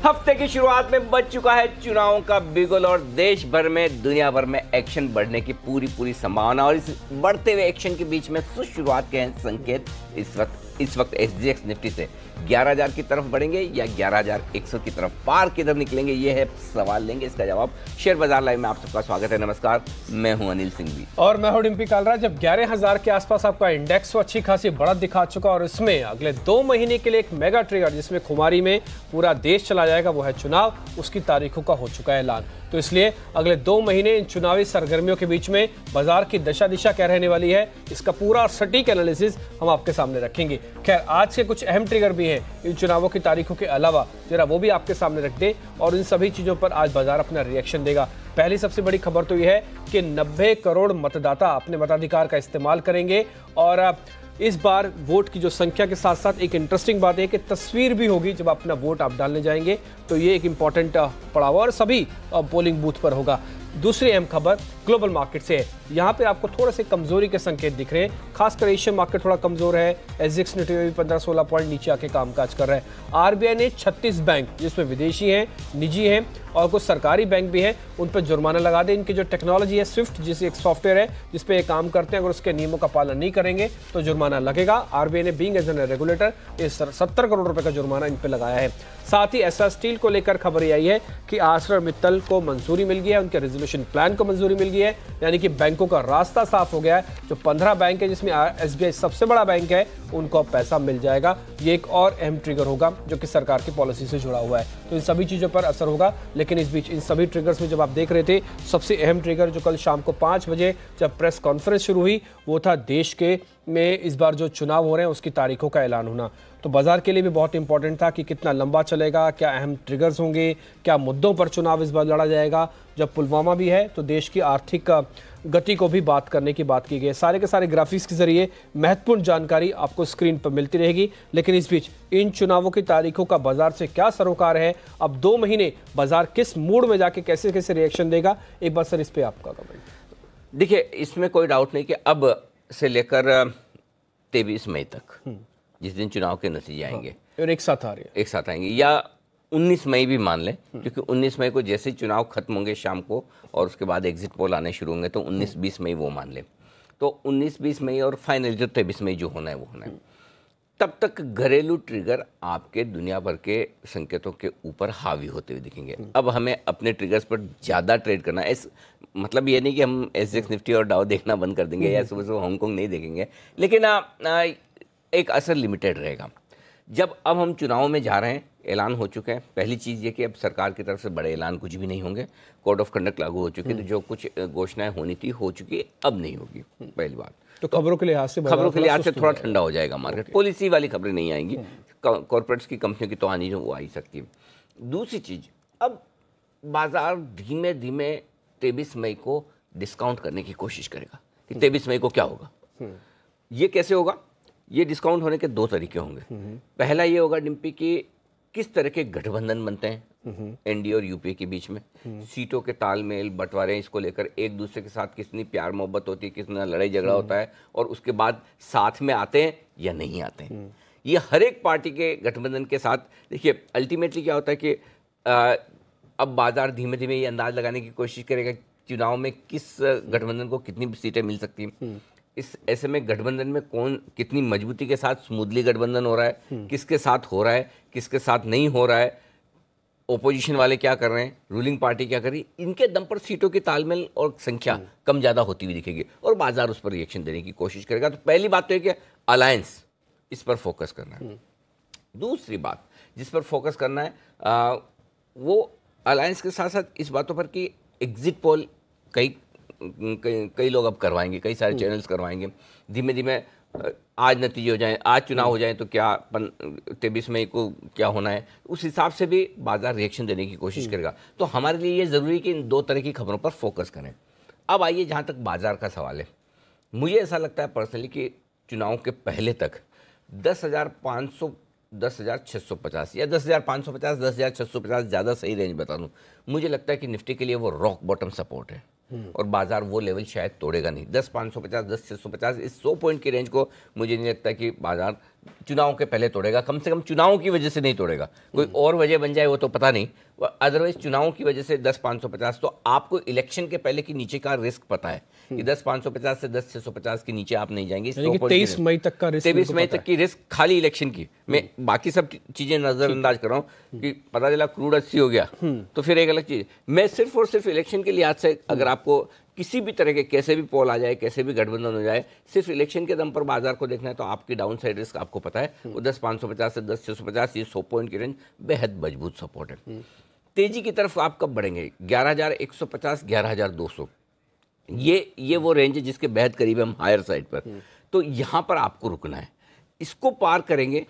हफ्ते की शुरुआत में बज चुका है चुनावों का बिगुल और देश भर में दुनिया भर में एक्शन बढ़ने की पूरी संभावना। और इस बढ़ते हुए एक्शन के बीच में शुरुआत के हैं संकेत। इस वक्त एसजीएक्स निफ्टी से 11,000 की तरफ बढ़ेंगे या 11,100 की तरफ पार किधर निकलेंगे, ये है सवाल। लेंगे इसका जवाब शेयर बाजार लाइव में। आप सबका स्वागत है। नमस्कार, मैं हूं अनिल सिंह भी और मैं हूं डिम्पी कालरा। जब 11,000 के आसपास आपका इंडेक्स अच्छी खासी बढ़त दिखा चुका और इसमें अगले 2 महीने के लिए एक मेगा ट्रिगर जिसमें खुमारी में पूरा देश चला जाएगा, वो है चुनाव। उसकी तारीखों का हो चुका है ऐलान। तो इसलिए अगले 2 महीने इन चुनावी सरगर्मियों के बीच में बाजार की दशा दिशा क्या रहने वाली है, इसका पूरा सटीक एनालिसिस हम आपके सामने रखेंगे। खैर, आज के कुछ अहम ट्रिगर भी हैं इन चुनावों की तारीखों के अलावा, जरा वो भी आपके सामने रख दें और इन सभी चीजों पर आज बाजार अपना रिएक्शन देगा। पहली सबसे बड़ी खबर तो यह है कि 90 करोड़ मतदाता अपने मताधिकार का इस्तेमाल करेंगे और इस बार वोट की जो संख्या के साथ साथ एक इंटरेस्टिंग बात है कि तस्वीर भी होगी जब अपना वोट आप डालने जाएंगे। तो ये एक इंपॉर्टेंट पड़ाव और सभी पोलिंग बूथ पर होगा। दूसरी अहम खबर ग्लोबल मार्केट से है। यहाँ पे आपको थोड़े से कमजोरी के संकेत दिख रहे हैं, खासकर एशियन मार्केट थोड़ा कमजोर है। एसजीएक्स निफ्टी में भी 15-16 पॉइंट नीचे आके कामकाज कर रहा है। आरबीआई ने 36 बैंक जिसमें विदेशी हैं, निजी हैं और कुछ सरकारी बैंक भी हैं, उन पर जुर्माना लगा दे। इनकी जो टेक्नोलॉजी है स्विफ्ट, जिस एक सॉफ्टवेयर है जिसपे ये काम करते हैं, अगर उसके नियमों का पालन नहीं करेंगे तो जुर्माना लगेगा। आरबीआई ने being as an regulator 70 crore रुपए का जुर्माना इन पे लगाया है। साथ ही एसआर स्टील को लेकर खबर आई है कि आर्सलरमित्तल को मंजूरी मिल गई है, उनके रेजोल्यूशन प्लान को मंजूरी मिल गई है, यानी कि बैंकों का रास्ता साफ हो गया है। जो 15 बैंक है जिसमें एसबीआई सबसे बड़ा बैंक है, उनको अब पैसा मिल जाएगा। ये एक और अहम ट्रिगर होगा जो कि सरकार की पॉलिसी से जुड़ा हुआ है। तो इन सभी चीजों पर असर होगा। लेकिन इस बीच इन सभी ट्रिगर्स में जब आप देख रहे थे, सबसे अहम ट्रिगर जो कल शाम को 5 बजे जब प्रेस कॉन्फ्रेंस शुरू हुई, वो था देश के में इस बार जो चुनाव हो रहे हैं उसकी तारीखों का ऐलान होना। तो बाजार के लिए भी बहुत इंपॉर्टेंट था कि कितना लंबा चलेगा, क्या अहम ट्रिगर्स होंगे, क्या मुद्दों पर चुनाव इस बार लड़ा जाएगा। जब पुलवामा भी है तो देश की आर्थिक गति को भी बात करने की बात की गई। सारे के सारे ग्राफिक्स के जरिए महत्वपूर्ण जानकारी आपको स्क्रीन पर मिलती रहेगी। लेकिन इस बीच इन चुनावों की तारीखों का बाजार से क्या सरोकार है, अब 2 महीने बाजार किस मूड में जाके कैसे कैसे रिएक्शन देगा, एक बार सर इस पे आपका कमेंट। देखिए, इसमें कोई डाउट नहीं कि अब से लेकर 23 मई तक जिस दिन चुनाव के नतीजे आएंगे और एक साथ आएंगे या 19 मई भी मान लें, क्योंकि 19 मई को जैसे ही चुनाव खत्म होंगे शाम को और उसके बाद एग्जिट पोल आने शुरू होंगे, तो 19-20 मई वो मान लें। तो 19-20 मई और फाइनल जो 23 मई जो होना है वो होना है। तब तक घरेलू ट्रिगर आपके दुनिया भर के संकेतों के ऊपर हावी होते हुए दिखेंगे। अब हमें अपने ट्रिगर्स पर ज़्यादा ट्रेड करना है। मतलब ये नहीं कि हम एसजीएक्स निफ्टी और डाउ देखना बंद कर देंगे या सुबह सुबह हांगकांग नहीं देखेंगे, लेकिन एक असर लिमिटेड रहेगा। जब अब हम चुनाव में जा रहे हैं, ऐलान हो चुके हैं। पहली चीज़ ये कि अब सरकार की तरफ से बड़े ऐलान कुछ भी नहीं होंगे। कोड ऑफ कंडक्ट लागू हो चुकी है, तो जो कुछ घोषणाएं होनी थी हो चुकी है, अब नहीं होगी। पहली बात तो खबरों के लिहाज से थोड़ा ठंडा हो जाएगा मार्केट। पॉलिसी वाली खबरें नहीं आएंगी, कॉर्पोरेट्स की कंपनियों की तो आनी जो वो आ ही सकती है। दूसरी चीज़, अब बाजार धीमे धीमे 23 मई को डिस्काउंट करने की कोशिश करेगा कि 23 मई को क्या होगा। ये कैसे होगा? ये डिस्काउंट होने के 2 तरीके होंगे। पहला ये होगा डिम्पी कि किस तरह के गठबंधन बनते हैं एनडीए और यूपीए के बीच में, सीटों के तालमेल बंटवारे, इसको लेकर एक दूसरे के साथ कितनी प्यार मोहब्बत होती है, कितना लड़ाई झगड़ा होता है, और उसके बाद साथ में आते हैं या नहीं आते हैं। ये हर एक पार्टी के गठबंधन के साथ, देखिए अल्टीमेटली क्या होता है कि अब बाजार धीमे धीमे ये अंदाज लगाने की कोशिश करेगा चुनाव में किस गठबंधन को कितनी सीटें मिल सकती हैं। इस ऐसे में गठबंधन में कौन कितनी मजबूती के साथ स्मूथली गठबंधन हो रहा है, किसके साथ हो रहा है, किसके साथ नहीं हो रहा है, ओपोजिशन वाले क्या कर रहे हैं, रूलिंग पार्टी क्या कर रही है, इनके दम पर सीटों की तालमेल और संख्या कम ज़्यादा होती हुई दिखेगी और बाजार उस पर रिएक्शन देने की कोशिश करेगा। तो पहली बात तो है कि अलायंस, इस पर फोकस करना है। दूसरी बात जिस पर फोकस करना है वो अलायंस के साथ साथ इस बातों पर कि एग्जिट पोल कई लोग अब करवाएंगे, कई सारे चैनल्स करवाएंगे। धीमे धीमे आज नतीजे हो जाएं, आज चुनाव हो जाएं तो क्या 23 मई को क्या होना है, उस हिसाब से भी बाजार रिएक्शन देने की कोशिश करेगा। तो हमारे लिए ये ज़रूरी है कि इन 2 तरह की खबरों पर फोकस करें। अब आइए जहाँ तक बाजार का सवाल है, मुझे ऐसा लगता है पर्सनली कि चुनाव के पहले तक 10,500, 10,650 या 10,550, 10,650 ज़्यादा सही रेंज बता दूँ, मुझे लगता है कि निफ्टी के लिए वो रॉक बॉटम सपोर्ट है और बाजार वो लेवल शायद तोड़ेगा नहीं। 10,550, 10,650 इस 100 पॉइंट की रेंज को मुझे नहीं लगता कि बाजार चुनाव के पहले तोड़ेगा, कम से कम चुनावों की वजह से नहीं तोड़ेगा। कोई और वजह बन जाए वो तो पता नहीं, अदरवाइज चुनावों की वजह से 10,550, तो आपको इलेक्शन के पहले की नीचे का रिस्क पता है कि 10,550 से 10,650 के नीचे आप नहीं जाएंगे। 23 मई तक का रिस्क, 23 मई तक की रिस्क खाली इलेक्शन की। मैं बाकी सब चीजें नजरअंदाज कर रहा हूँ कि पता चला क्रूड 80 हो गया तो फिर एक अलग चीज। मैं सिर्फ और सिर्फ इलेक्शन के लिहाज से, अगर आपको किसी भी तरह के कैसे भी पोल आ जाए, कैसे भी गठबंधन हो जाए, सिर्फ इलेक्शन के दम पर बाजार को देखना है तो आपकी डाउन साइड रिस्क आपको पता है वो 10,550 से 10,650, ये 100 पॉइंट की रेंज बेहद मजबूत सपोर्ट है। तेजी की तरफ आप कब बढ़ेंगे? 11,150, 11,200, ये वो रेंज है जिसके बेहद करीब है हम हायर साइड पर। तो यहाँ पर आपको रुकना है, इसको पार करेंगे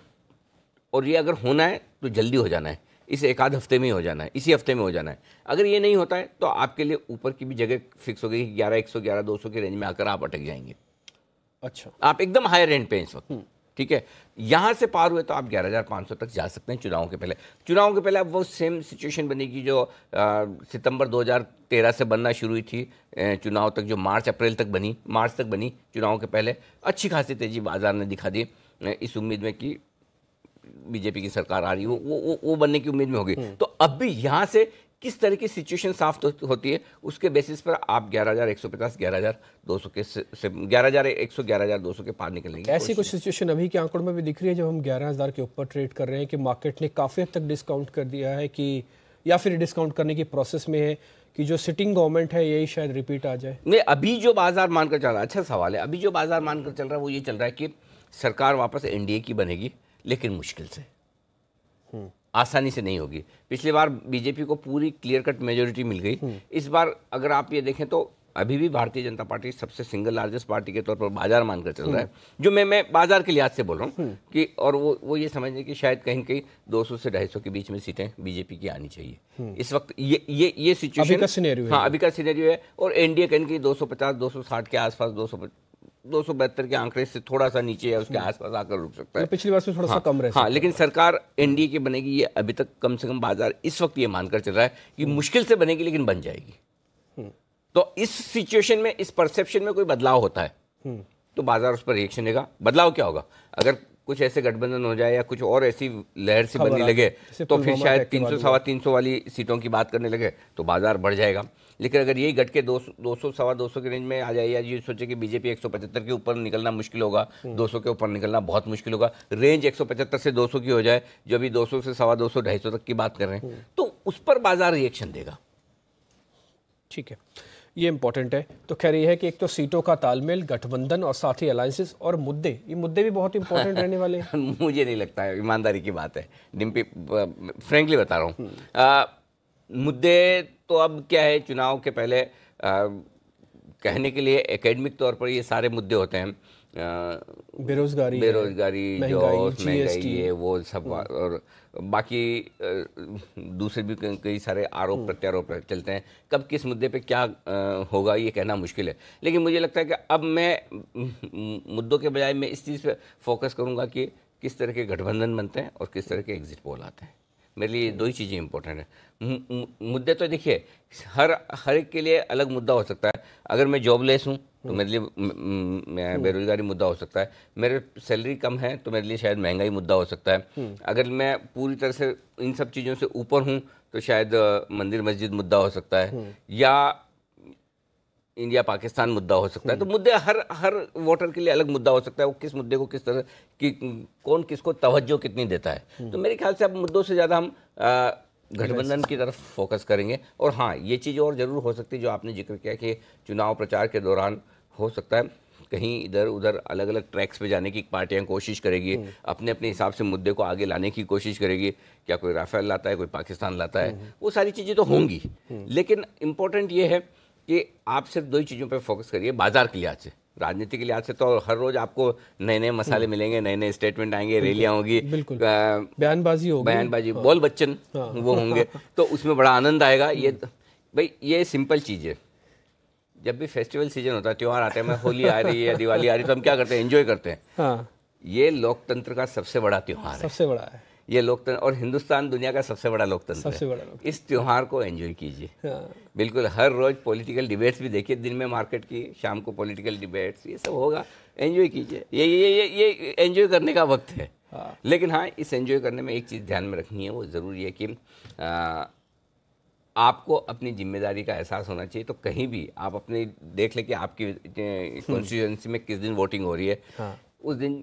और ये अगर होना है तो जल्दी हो जाना है, इस एक आध हफ्ते में ही हो जाना है, इसी हफ्ते में हो जाना है। अगर ये नहीं होता है तो आपके लिए ऊपर की भी जगह फिक्स हो गई, 11,100, 11,200 की रेंज में आकर आप अटक जाएंगे। अच्छा, आप एकदम हायर रेंज पे इस वक्त, ठीक है। यहां से पार हुए तो आप 11,500 तक जा सकते हैं चुनाव के पहले। चुनाव के पहले अब वो सेम सिचुएशन बनेगी जो सितंबर 2013 से बनना शुरू हुई थी, चुनाव तक, जो मार्च अप्रैल तक बनी, मार्च तक बनी। चुनाव के पहले अच्छी खासी तेजी बाजार ने दिखा दी, इस उम्मीद में कि बीजेपी की सरकार आ रही है, वो बनने की उम्मीद में होगी। तो अब भी यहाँ से किस तरह की सिचुएशन साफ होती है उसके बेसिस पर आप 11,150, 11,200 के से 11,100, 11,200 के पार निकलने की ऐसी कुछ सिचुएशन अभी के आंकड़ों में भी दिख रही है जब हम 11,000 के ऊपर ट्रेड कर रहे हैं कि मार्केट ने काफ़ी हद तक डिस्काउंट कर दिया है, कि या फिर डिस्काउंट करने की प्रोसेस में है कि जो सिटिंग गवर्नमेंट है यही शायद रिपीट आ जाए? नहीं, अभी जो बाजार मानकर चल रहा है, अच्छा सवाल है, अभी जो बाजार मानकर चल रहा है वो ये चल रहा है कि सरकार वापस एनडीए की बनेगी, लेकिन मुश्किल से, आसानी से नहीं होगी। पिछली बार बीजेपी को पूरी क्लियर कट मेजोरिटी मिल गई, इस बार अगर आप ये देखें तो अभी भी भारतीय जनता पार्टी सबसे सिंगल लार्जेस्ट पार्टी के तौर पर बाजार मानकर चल रहा है, जो मैं बाजार के लिहाज से बोल रहा हूँ कि, और वो ये समझने कि शायद कहीं कहीं 200 से 250 के बीच में सीटें बीजेपी की आनी चाहिए इस वक्त। ये सिचुएशन अभी का सिनेरियो है। हाँ, अभी का सिनेरियो है। और एनडीए कहीं कहीं 250, 260 के आसपास, 272 के आंकड़े से थोड़ा सा नीचे है, उसके आसपास आकर रुक सकता है। पिछली बार से थोड़ा सा कम रह सकता है। हाँ, लेकिन सरकार एनडीए की बनेगी, ये अभी तक कम से कम बाजार इस वक्त ये मानकर चल रहा है कि मुश्किल से बनेगी लेकिन बन जाएगी। तो इस सिचुएशन में, इस परसेप्शन में कोई बदलाव होता है तो बाजार उस पर रिएक्शन देगा। बदलाव क्या होगा? अगर कुछ ऐसे गठबंधन हो जाए या कुछ और ऐसी लहर सी बनने लगे तो फिर शायद 300, 350 वाली सीटों की बात करने लगे तो बाजार बढ़ जाएगा। लेकिन अगर यही घट के 200, 200 की रेंज में आ जाए, या ये सोचे कि बीजेपी 175 के ऊपर निकलना मुश्किल होगा, 200 के ऊपर निकलना बहुत मुश्किल होगा, रेंज 175 से 200 की हो जाए, जो अभी 200 से 250, 250 तक की बात कर रहे हैं, तो उस पर बाजार रिएक्शन देगा। ठीक है, ये इंपॉर्टेंट है। तो खैर ये है कि एक तो सीटों का तालमेल, गठबंधन और साथ ही अलायंसेस और मुद्दे, ये मुद्दे भी बहुत इंपॉर्टेंट रहने वाले हैं। मुझे नहीं लगता है, ईमानदारी की बात है डिम्पी, फ्रेंकली बता रहा हूँ। मुद्दे तो अब क्या है, चुनाव के पहले कहने के लिए एकेडमिक तौर पर ये सारे मुद्दे होते हैं, बेरोजगारी, जॉब, महंगाई, ये वो सब, और बाकी दूसरे भी कई सारे आरोप प्रत्यारोप चलते हैं। कब किस मुद्दे पे क्या होगा ये कहना मुश्किल है। लेकिन मुझे लगता है कि अब मैं मुद्दों के बजाय मैं इस चीज़ पे फोकस करूंगा कि किस तरह के गठबंधन बनते हैं और किस तरह के एग्जिट पोल आते हैं। मेरे लिए दो ही चीज़ें इंपॉर्टेंट है। मुद्दे तो देखिए हर एक के लिए अलग मुद्दा हो सकता है। अगर मैं जॉबलेस हूँ तो मेरे लिए बेरोजगारी मुद्दा हो सकता है, मेरे सैलरी कम है तो मेरे लिए शायद महंगाई मुद्दा हो सकता है, अगर मैं पूरी तरह से इन सब चीज़ों से ऊपर हूँ तो शायद मंदिर मस्जिद मुद्दा हो सकता है, या इंडिया पाकिस्तान मुद्दा हो सकता है। तो मुद्दे हर वोटर के लिए अलग मुद्दा हो सकता है, वो किस मुद्दे को किस तरह की, कौन किसको तवज्जो कितनी देता है। तो मेरे ख्याल से अब मुद्दों से ज़्यादा हम गठबंधन की तरफ फोकस करेंगे। और हाँ, ये चीज़ और ज़रूर हो सकती है जो आपने जिक्र किया कि चुनाव प्रचार के दौरान हो सकता है कहीं इधर उधर अलग अलग ट्रैक्स पे जाने की पार्टियां कोशिश करेगी, अपने अपने हिसाब से मुद्दे को आगे लाने की कोशिश करेगी। क्या कोई राफेल लाता है, कोई पाकिस्तान लाता है, वो सारी चीज़ें तो होंगी। लेकिन इम्पोर्टेंट ये है कि आप सिर्फ दो ही चीज़ों पे फोकस करिए, बाजार के लिहाज से, राजनीति के लिहाज से तो हर रोज आपको नए नए मसाले मिलेंगे, नए नए स्टेटमेंट आएंगे, रैलियां होगी, बयानबाजी होगी, बॉल बच्चन वो होंगे, तो उसमें बड़ा आनंद आएगा। ये भाई ये सिंपल चीज़ है। जब भी फेस्टिवल सीजन होता है, त्यौहार आते हैं, मैं होली आ रही है या दिवाली आ रही है, तो हम क्या करते हैं, एंजॉय करते हैं। ये लोकतंत्र का सबसे बड़ा त्यौहार है, सबसे बड़ा है। ये लोकतंत्र, और हिंदुस्तान दुनिया का सबसे बड़ा लोकतंत्र सबसे है। बड़ा लोकतंत्र। इस त्योहार को एंजॉय कीजिए। हाँ। बिल्कुल, हर रोज पॉलिटिकल डिबेट्स भी देखिए, दिन में मार्केट की, शाम को पॉलिटिकल डिबेट्स, ये सब होगा, एंजॉय कीजिए। ये एंजॉय करने का वक्त है। हाँ। लेकिन हाँ, इस एंजॉय करने में एक चीज़ ध्यान में रखनी है, वो ज़रूरी है कि आपको अपनी जिम्मेदारी का एहसास होना चाहिए। तो कहीं भी आप अपने देख लें कि आपकी कॉन्स्टिट्यूएंसी में किस दिन वोटिंग हो रही है, हाँ। उस दिन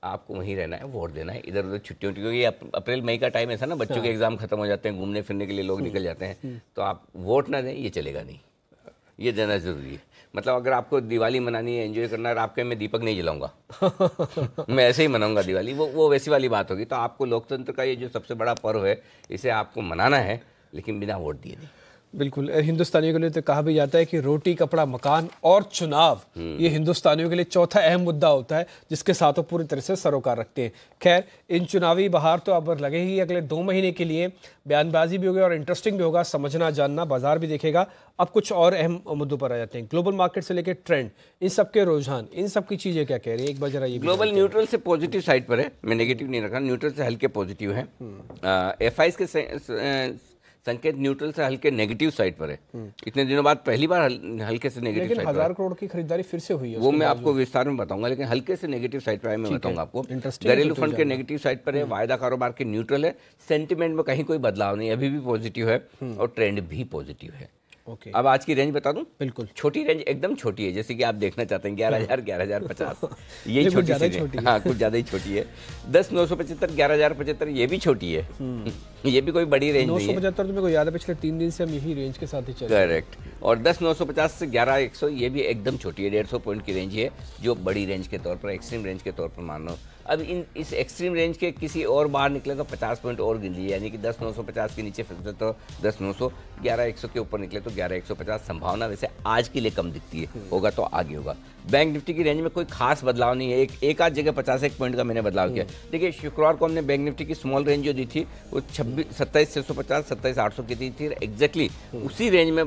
आपको वहीं रहना है, वोट देना है। इधर उधर छुट्टियों, क्योंकि अप्रैल मई का टाइम ऐसा ना, बच्चों के एग्जाम खत्म हो जाते हैं, घूमने फिरने के लिए लोग निकल जाते हैं, तो आप वोट ना दें, ये चलेगा नहीं, ये देना ज़रूरी है। मतलब अगर आपको दिवाली मनानी है, एंजॉय करना है, आपके मैं दीपक नहीं जलाऊंगा मैं ऐसे ही मनाऊंगा दिवाली, वो वैसी वाली बात होगी। तो आपको लोकतंत्र का ये जो सबसे बड़ा पर्व है, इसे आपको मनाना है, लेकिन बिना वोट दिए नहीं। बिल्कुल, हिंदुस्तानियों के लिए तो कहा भी जाता है कि रोटी, कपड़ा, मकान और चुनाव, ये हिंदुस्तानियों के लिए चौथा अहम मुद्दा होता है, जिसके साथ वो पूरी तरह से सरोकार रखते हैं। खैर, इन चुनावी बहार तो अब लगे ही अगले 2 महीने के लिए। बयानबाजी भी होगी और इंटरेस्टिंग भी होगा, समझना जानना, बाजार भी देखेगा। अब कुछ और अहम मुद्दों पर आ जाते हैं। ग्लोबल मार्केट से लेकर ट्रेंड, इन सब के रुझान, इन सब की चीजें क्या कह रही है, एक बार जरा ये। ग्लोबल न्यूट्रल से पॉजिटिव साइड पर है, मैं नेगेटिव नहीं रखा, न्यूट्रल से हल्के पॉजिटिव है। FIs के संकेत न्यूट्रल से हल्के नेगेटिव साइड पर है। इतने दिनों बाद पहली बार हल्के से नेगेटिव लेकिन साइड पर 1000 करोड़ की खरीदारी फिर से हुई है, वो मैं आपको विस्तार में बताऊंगा, लेकिन हल्के से नेगेटिव साइड पर है, मैं बताऊंगा आपको। घरेलू फंड के नेगेटिव साइड पर है, वायदा कारोबार के न्यूट्रल है, सेंटिमेंट में कहीं कोई बदलाव नहीं, अभी भी पॉजिटिव है, और ट्रेंड भी पॉजिटिव है। ओके। अब आज की रेंज बता दूं? बिल्कुल। छोटी रेंज, एकदम छोटी है, जैसे कि आप देखना चाहते हैं 11,000, 11,050, ये छोटी सी रेंज। हाँ, कुछ ज़्यादा ही छोटी है। 10,975, 11,075, ये भी छोटी है, ये भी कोई बड़ी रेंज नहीं है। 975 तो मेरे को याद है, पिछले 3 दिन से हम यही रेंज के साथ ही चल रहे हैं। करेक्ट। और 10,950 से 11,100, ये भी एकदम छोटी है, 150 पॉइंट की रेंज है, जो बड़ी रेंज के तौर पर, एक्सट्रीम रेंज के तौर पर मान लो। अब इस एक्सट्रीम रेंज के किसी और बाहर निकले तो 50 पॉइंट और गिन लीजिए, यानी कि 10,950 के नीचे फिर तो 10,900, 11,100 के ऊपर निकले तो 11,150। संभावना वैसे आज के लिए कम दिखती है, होगा तो आगे होगा। बैंक निफ्टी की रेंज में कोई खास बदलाव नहीं है, एक आध जगह 51 पॉइंट का मैंने बदलाव किया। देखिए, शुक्रवार को हमने बैंक निफ्टी की स्मॉल रेंज जो दी थी वो 27,650, 27,800 की दी थी, एग्जैक्टली उसी रेंज में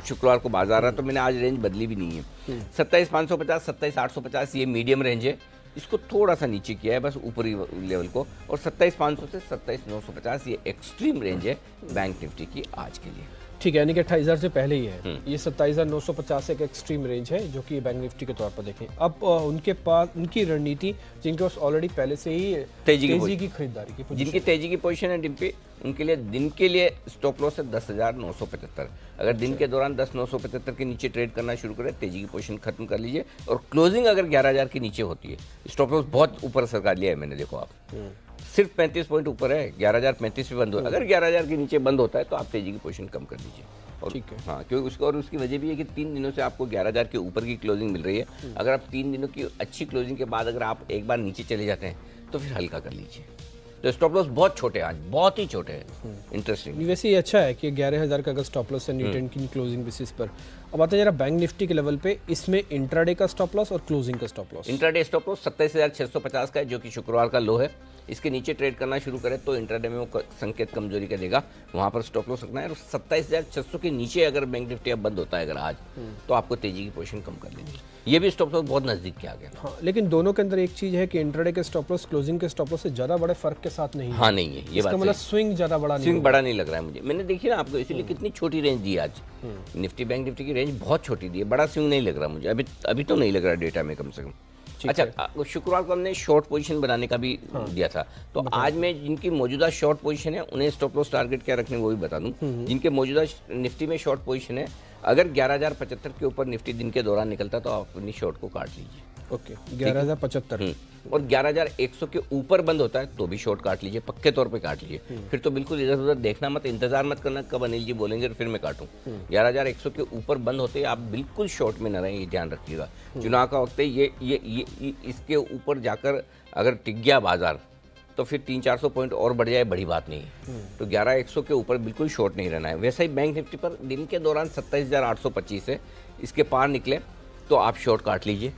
शुक्रवार को बाजार रहा, तो मैंने आज रेंज बदली भी नहीं है। 27,550, 27,850 ये मीडियम रेंज है, इसको थोड़ा सा नीचे किया है बस ऊपरी लेवल को, और 27,500 से 27,950 ये एक्सट्रीम रेंज है बैंक निफ्टी की आज के लिए। ठीक है, यानी कि 28,000 से पहले ही है। ये 27,950 एक एक्सट्रीम रेंज है, जो कि बैंक निफ्टी के तौर पर देखें। अब उनके पास उनकी रणनीति, जिनके पास ऑलरेडी पहले से ही तेजी की खरीदारी की, जिनकी तेजी की पोजीशन है डिम्पी, उनके लिए दिन के लिए स्टॉप लॉस है 10,975। अगर दिन के दौरान 10,975 के नीचे ट्रेड करना शुरू करें, तेजी की पोजीशन खत्म कर लीजिए, और क्लोजिंग अगर 11,000 के नीचे होती है, स्टॉप लॉस बहुत ऊपर सरकार लिया है मैंने, देखो आप सिर्फ 35 पॉइंट ऊपर है, 11,035 पे बंद हो। अगर 11,000 के नीचे बंद होता है तो आप तेजी की पोजीशन कम कर दीजिए। और ठीक है। हाँ, क्योंकि उसको, और उसकी वजह भी है कि 3 दिनों से आपको 11,000 के ऊपर की क्लोजिंग मिल रही है। अगर आप 3 दिनों की अच्छी क्लोजिंग के बाद अगर आप एक बार नीचे चले जाते हैं तो फिर हल्का कर लीजिए। तो स्टॉप लॉस बहुत छोटे हैं आज, बहुत ही छोटे हैं। इंटरेस्टिंग। वैसे ये अच्छा है कि 11,000 का अगर स्टॉप लॉस है न्यूटन की क्लोजिंग बेसिस पर। अब आते हैं जरा बैंक निफ्टी के लेवल पे, इसमें इंट्राडे का स्टॉप लॉस और क्लोजिंग का stop loss. Intraday stop loss 27,650 का है, जो कि शुक्रवार का लो है। इसके नीचे ट्रेड करना शुरू करें तो इंट्राडे में वो संकेत कमजोरी का देगा, वहां पर स्टॉप लॉस रखना है। और 27,600 के नीचे अगर बैंक निफ्टी अब बंद होता है अगर आज, तो आपको तेजी की पोजीशन कम कर लेनी है। ये भी स्टॉप लॉस बहुत नजदीक के आ गया। हाँ, लेकिन दोनों के अंदर एक चीज है कि इंट्राडे के स्टॉप लॉस क्लोजिंग के स्टॉप लॉस से ज्यादा बड़े फर्क के साथ नहीं है। हाँ, नहीं है ये बात, मतलब स्विंग ज्यादा बड़ा नहीं, स्विंग बड़ा नहीं लग रहा है मुझे। मैंने देखी ना आपको, इसीलिए कितनी छोटी रेंज दी आज निफ्टी, बैंक निफ्टी की रेंज बहुत छोटी दी है, बड़ा स्विंग नहीं लग रहा मुझे, अभी तो नहीं लग रहा डेटा में कम से कम। अच्छा, शुक्रवार को हमने शॉर्ट पोजीशन बनाने का भी दिया था, तो आज मैं जिनकी मौजूदा शॉर्ट पोजीशन है उन्हें स्टॉप लॉस टारगेट क्या रखने वो भी बता दूं। जिनके मौजूदा निफ्टी में शॉर्ट पोजीशन है, अगर 11,075 के ऊपर निफ्टी दिन के दौरान निकलता तो आप अपनी शॉर्ट को काट लीजिए। ओके, 11,075 और 11,100 के ऊपर बंद होता है तो भी शॉर्ट काट लीजिए, पक्के तौर पे काट लीजिए। फिर तो बिल्कुल इधर उधर देखना मत, इंतजार मत करना कब अनिल जी बोलेंगे फिर मैं काटूं। 11,100 के ऊपर बंद होते ही आप बिल्कुल शॉर्ट में न रहें, ये ध्यान रखिएगा। चुनाव का वक्त है, ये इसके ऊपर जाकर अगर टिक गया बाजार तो फिर 300-400 पॉइंट और बढ़ जाए, बड़ी बात नहीं है। तो 11,100 के ऊपर बिल्कुल शॉर्ट नहीं रहना है। वैसे ही बैंक निफ्टी पर दिन के दौरान 27,825 है, इसके पार निकले तो आप शॉर्ट काट लीजिए,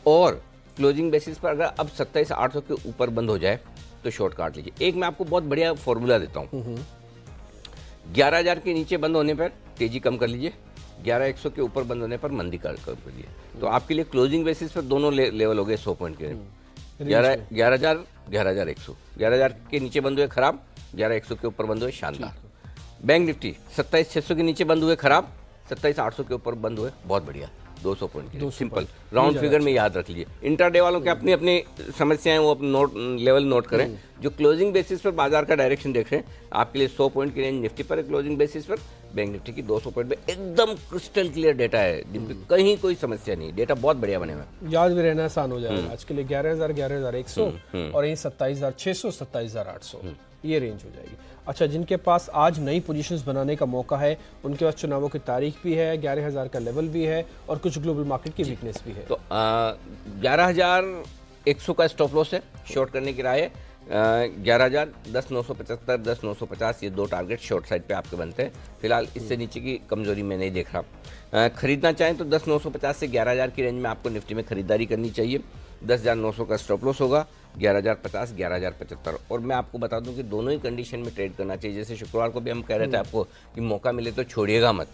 और क्लोजिंग बेसिस पर अगर अब 27,800 के ऊपर बंद हो जाए तो शॉर्ट काट लीजिए। एक मैं आपको बहुत बढ़िया फॉर्मूला देता हूँ। 11,000 के नीचे बंद होने पर तेजी कम कर लीजिए, 11,100 के ऊपर बंद होने पर मंदी कम कर लीजिए। तो आपके लिए क्लोजिंग बेसिस पर दोनों लेवल हो गए 100 पॉइंट के। 11,000 11,100, 11,000 के नीचे बंद हुए खराब, 11,100 के ऊपर बंद हुए शानदार। बैंक निफ्टी 27,600 के नीचे बंद हुए खराब, 27,800 के ऊपर बंद हुए बहुत बढ़िया, 200 पॉइंट के सिंपल राउंड फिगर में याद रख लीजिए। इंट्राडे वालों के अपनी अपनी समस्याएं वो नोट लेवल नोट करें। जो क्लोजिंग बेसिस पर बाजार का डायरेक्शन देख रहे हैं, आपके लिए 100 पॉइंट की रेंज निफ्टी पर है क्लोजिंग बेसिस पर, बैंक निफ्टी की 200 पॉइंट पे एकदम क्रिस्टल क्लियर डेटा है, कहीं कोई समस्या नहीं, डेटा बहुत बढ़िया बने हुए हैं। याद भी रहना आसान हो जाएगा। आज के लिए 11,000, 11,100 और यही 27,600, 27,800 ये रेंज हो जाएगी। अच्छा, जिनके पास आज नई पोजीशंस बनाने का मौका है, उनके पास चुनावों की तारीख भी है, 11,000 का लेवल भी है और कुछ ग्लोबल मार्केट की वीकनेस भी है। तो 11,100 का स्टॉप लॉस है, शॉर्ट करने की राय है। 11,000, 10,975, 10,950 ये दो टारगेट शॉर्ट साइड पे आपके बनते हैं। फिलहाल इससे नीचे की कमजोरी मैं नहीं देख रहा। खरीदना चाहें तो 10,950 से 11,000 की रेंज में आपको निफ्टी में खरीदारी करनी चाहिए। 10,900 का स्टॉप लॉस होगा, 11,050, 11,075। और मैं आपको बता दूं कि दोनों ही कंडीशन में ट्रेड करना चाहिए। जैसे शुक्रवार को भी हम कह रहे थे आपको कि मौका मिले तो छोड़िएगा मत,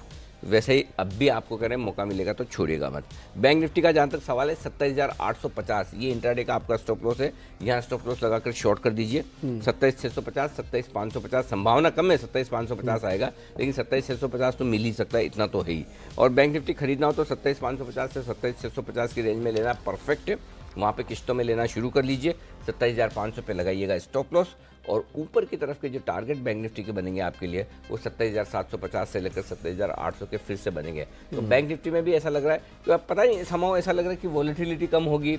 वैसे ही अब भी आपको कह रहे हैं मौका मिलेगा तो छोड़िएगा मत। बैंक निफ्टी का जहाँ तक सवाल है 27,850 ये इंट्राडे का आपका स्टॉप लॉस है, यहाँ स्टॉप लॉस लगाकर शॉर्ट कर दीजिए। 27,650, 27,550 संभावना कम है 27,550 आएगा, लेकिन 27,650 तो मिल ही सकता है, इतना तो है ही। और बैंक निफ्टी खरीदना हो तो 27,550 से 27,650 की रेंज में लेना परफेक्ट है, वहाँ पे किस्तों में लेना शुरू कर लीजिए। 27,500 पे लगाइएगा स्टॉप लॉस। और ऊपर की तरफ के जो टारगेट बैंक निफ्टी के बनेंगे आपके लिए वो 27,750 से लेकर 27,800 के फिर से बनेंगे। तो बैंक निफ्टी में भी ऐसा लग रहा है कि अब पता नहीं समाव ऐसा लग रहा है कि वॉलेटिलिटी कम होगी,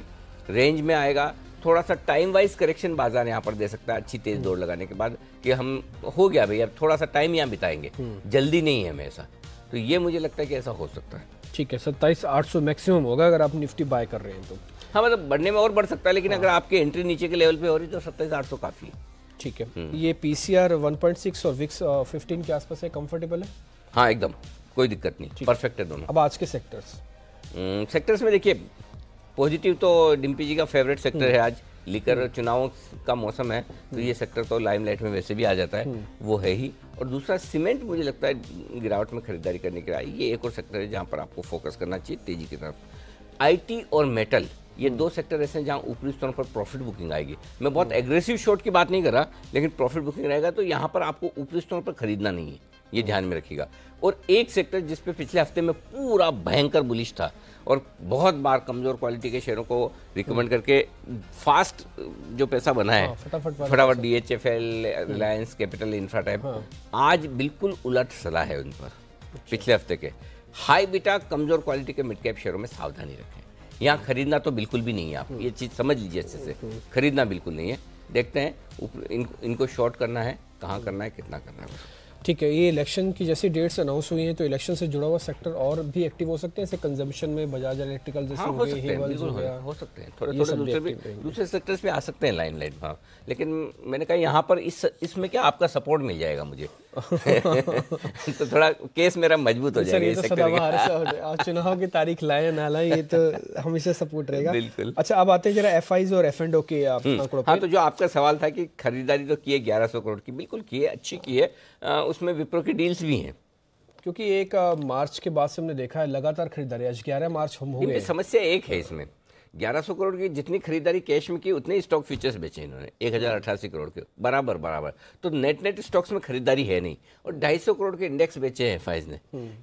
रेंज में आएगा, थोड़ा सा टाइम वाइज करेक्शन बाजार यहाँ पर दे सकता है अच्छी तेज दौड़ लगाने के बाद कि हम हो गया भाई, अब थोड़ा सा टाइम यहाँ बिताएंगे, जल्दी नहीं है हमें ऐसा। तो ये मुझे लगता है कि ऐसा हो सकता है। ठीक है, 27,800 मैक्सिमम होगा अगर आप निफ्टी बाय कर रहे हैं तो। हाँ, मतलब बढ़ने में और बढ़ सकता है, लेकिन अगर आपकी एंट्री नीचे के लेवल पे हो रही तो 27,800 काफ़ी है। ठीक है, ये पीसीआर 1.6 और विक्स 15 के आसपास है, कंफर्टेबल है? हाँ एकदम, कोई दिक्कत नहीं, परफेक्ट है दोनों। अब आज के सेक्टर्स में देखिए, पॉजिटिव तो डिम्पी जी का फेवरेट सेक्टर है आज। लीकर चुनावों का मौसम है तो ये सेक्टर तो लाइमलाइट में वैसे भी आ जाता है, वो है ही। और दूसरा सीमेंट मुझे लगता है गिरावट में खरीदारी करने के लिए ये एक और सेक्टर है जहाँ पर आपको फोकस करना चाहिए तेजी की तरफ। आईटी और मेटल ये दो सेक्टर ऐसे हैं जहाँ ऊपरी स्तरों पर प्रॉफिट बुकिंग आएगी। मैं बहुत एग्रेसिव शॉर्ट की बात नहीं कर रहा, लेकिन प्रॉफिट बुकिंग रहेगा तो यहाँ पर आपको ऊपरी स्तरों पर खरीदना नहीं है, ये ध्यान में रखिएगा। और एक सेक्टर जिस पे पिछले हफ्ते में पूरा भयंकर बुलिश था और बहुत बार कमजोर क्वालिटी के शेयरों को रिकमेंड करके फास्ट जो पैसा बना है फटाफट DHFL, Reliance capital, infra type, आज बिल्कुल उलट सलाह है उन पर। पिछले हफ्ते के हाई बीटा कमजोर क्वालिटी के मिड कैप शेयरों में सावधानी रखें। यहाँ खरीदना तो बिल्कुल भी नहीं है, आप ये चीज़ समझ लीजिए अच्छे से, खरीदना बिल्कुल नहीं है। देखते हैं इनको शॉर्ट करना है, कहाँ करना है, कितना करना है। ठीक है, ये इलेक्शन की जैसी डेट्स अनाउंस हुई हैं तो इलेक्शन से जुड़ा हुआ सेक्टर और भी एक्टिव हो सकते हैं, जैसे कंजम्पशन में बजाज इलेक्ट्रिकल जैसे हो सकते हैं थोड़े दूसरे सेक्टर्स पे आ सकते हैं लाइमलाइट में। लेकिन मैंने कहा यहाँ पर इसमें क्या आपका सपोर्ट मिल जाएगा मुझे तो थोड़ा केस मेरा मजबूत हो जाएगा। ये तो सदाबहार चुनाव की तारीख लाए ना लाए, ये तो हमेशा सपोर्ट रहेगा। बिल्कुल। अच्छा, अब आते हैं जरा FIs और F&O के आंकड़ों पे। हाँ, तो जो आपका सवाल था कि खरीदारी तो की है 1100 करोड़ की, बिल्कुल की है, अच्छी की है, उसमें विप्रो की डील्स भी हैं। क्योंकि 1 मार्च के बाद से हमने देखा है लगातार खरीदारी, आज 11 मार्च हम हो गए। समस्या एक है इसमें, 1100 करोड़ की जितनी खरीदारी कैश में की उतने स्टॉक फ्यूचर्स बेचे इन्होंने 1088 करोड़ के बराबर। तो नेट स्टॉक्स में खरीदारी है नहीं, और 250 करोड़ के इंडेक्स बेचे हैं FIs ने,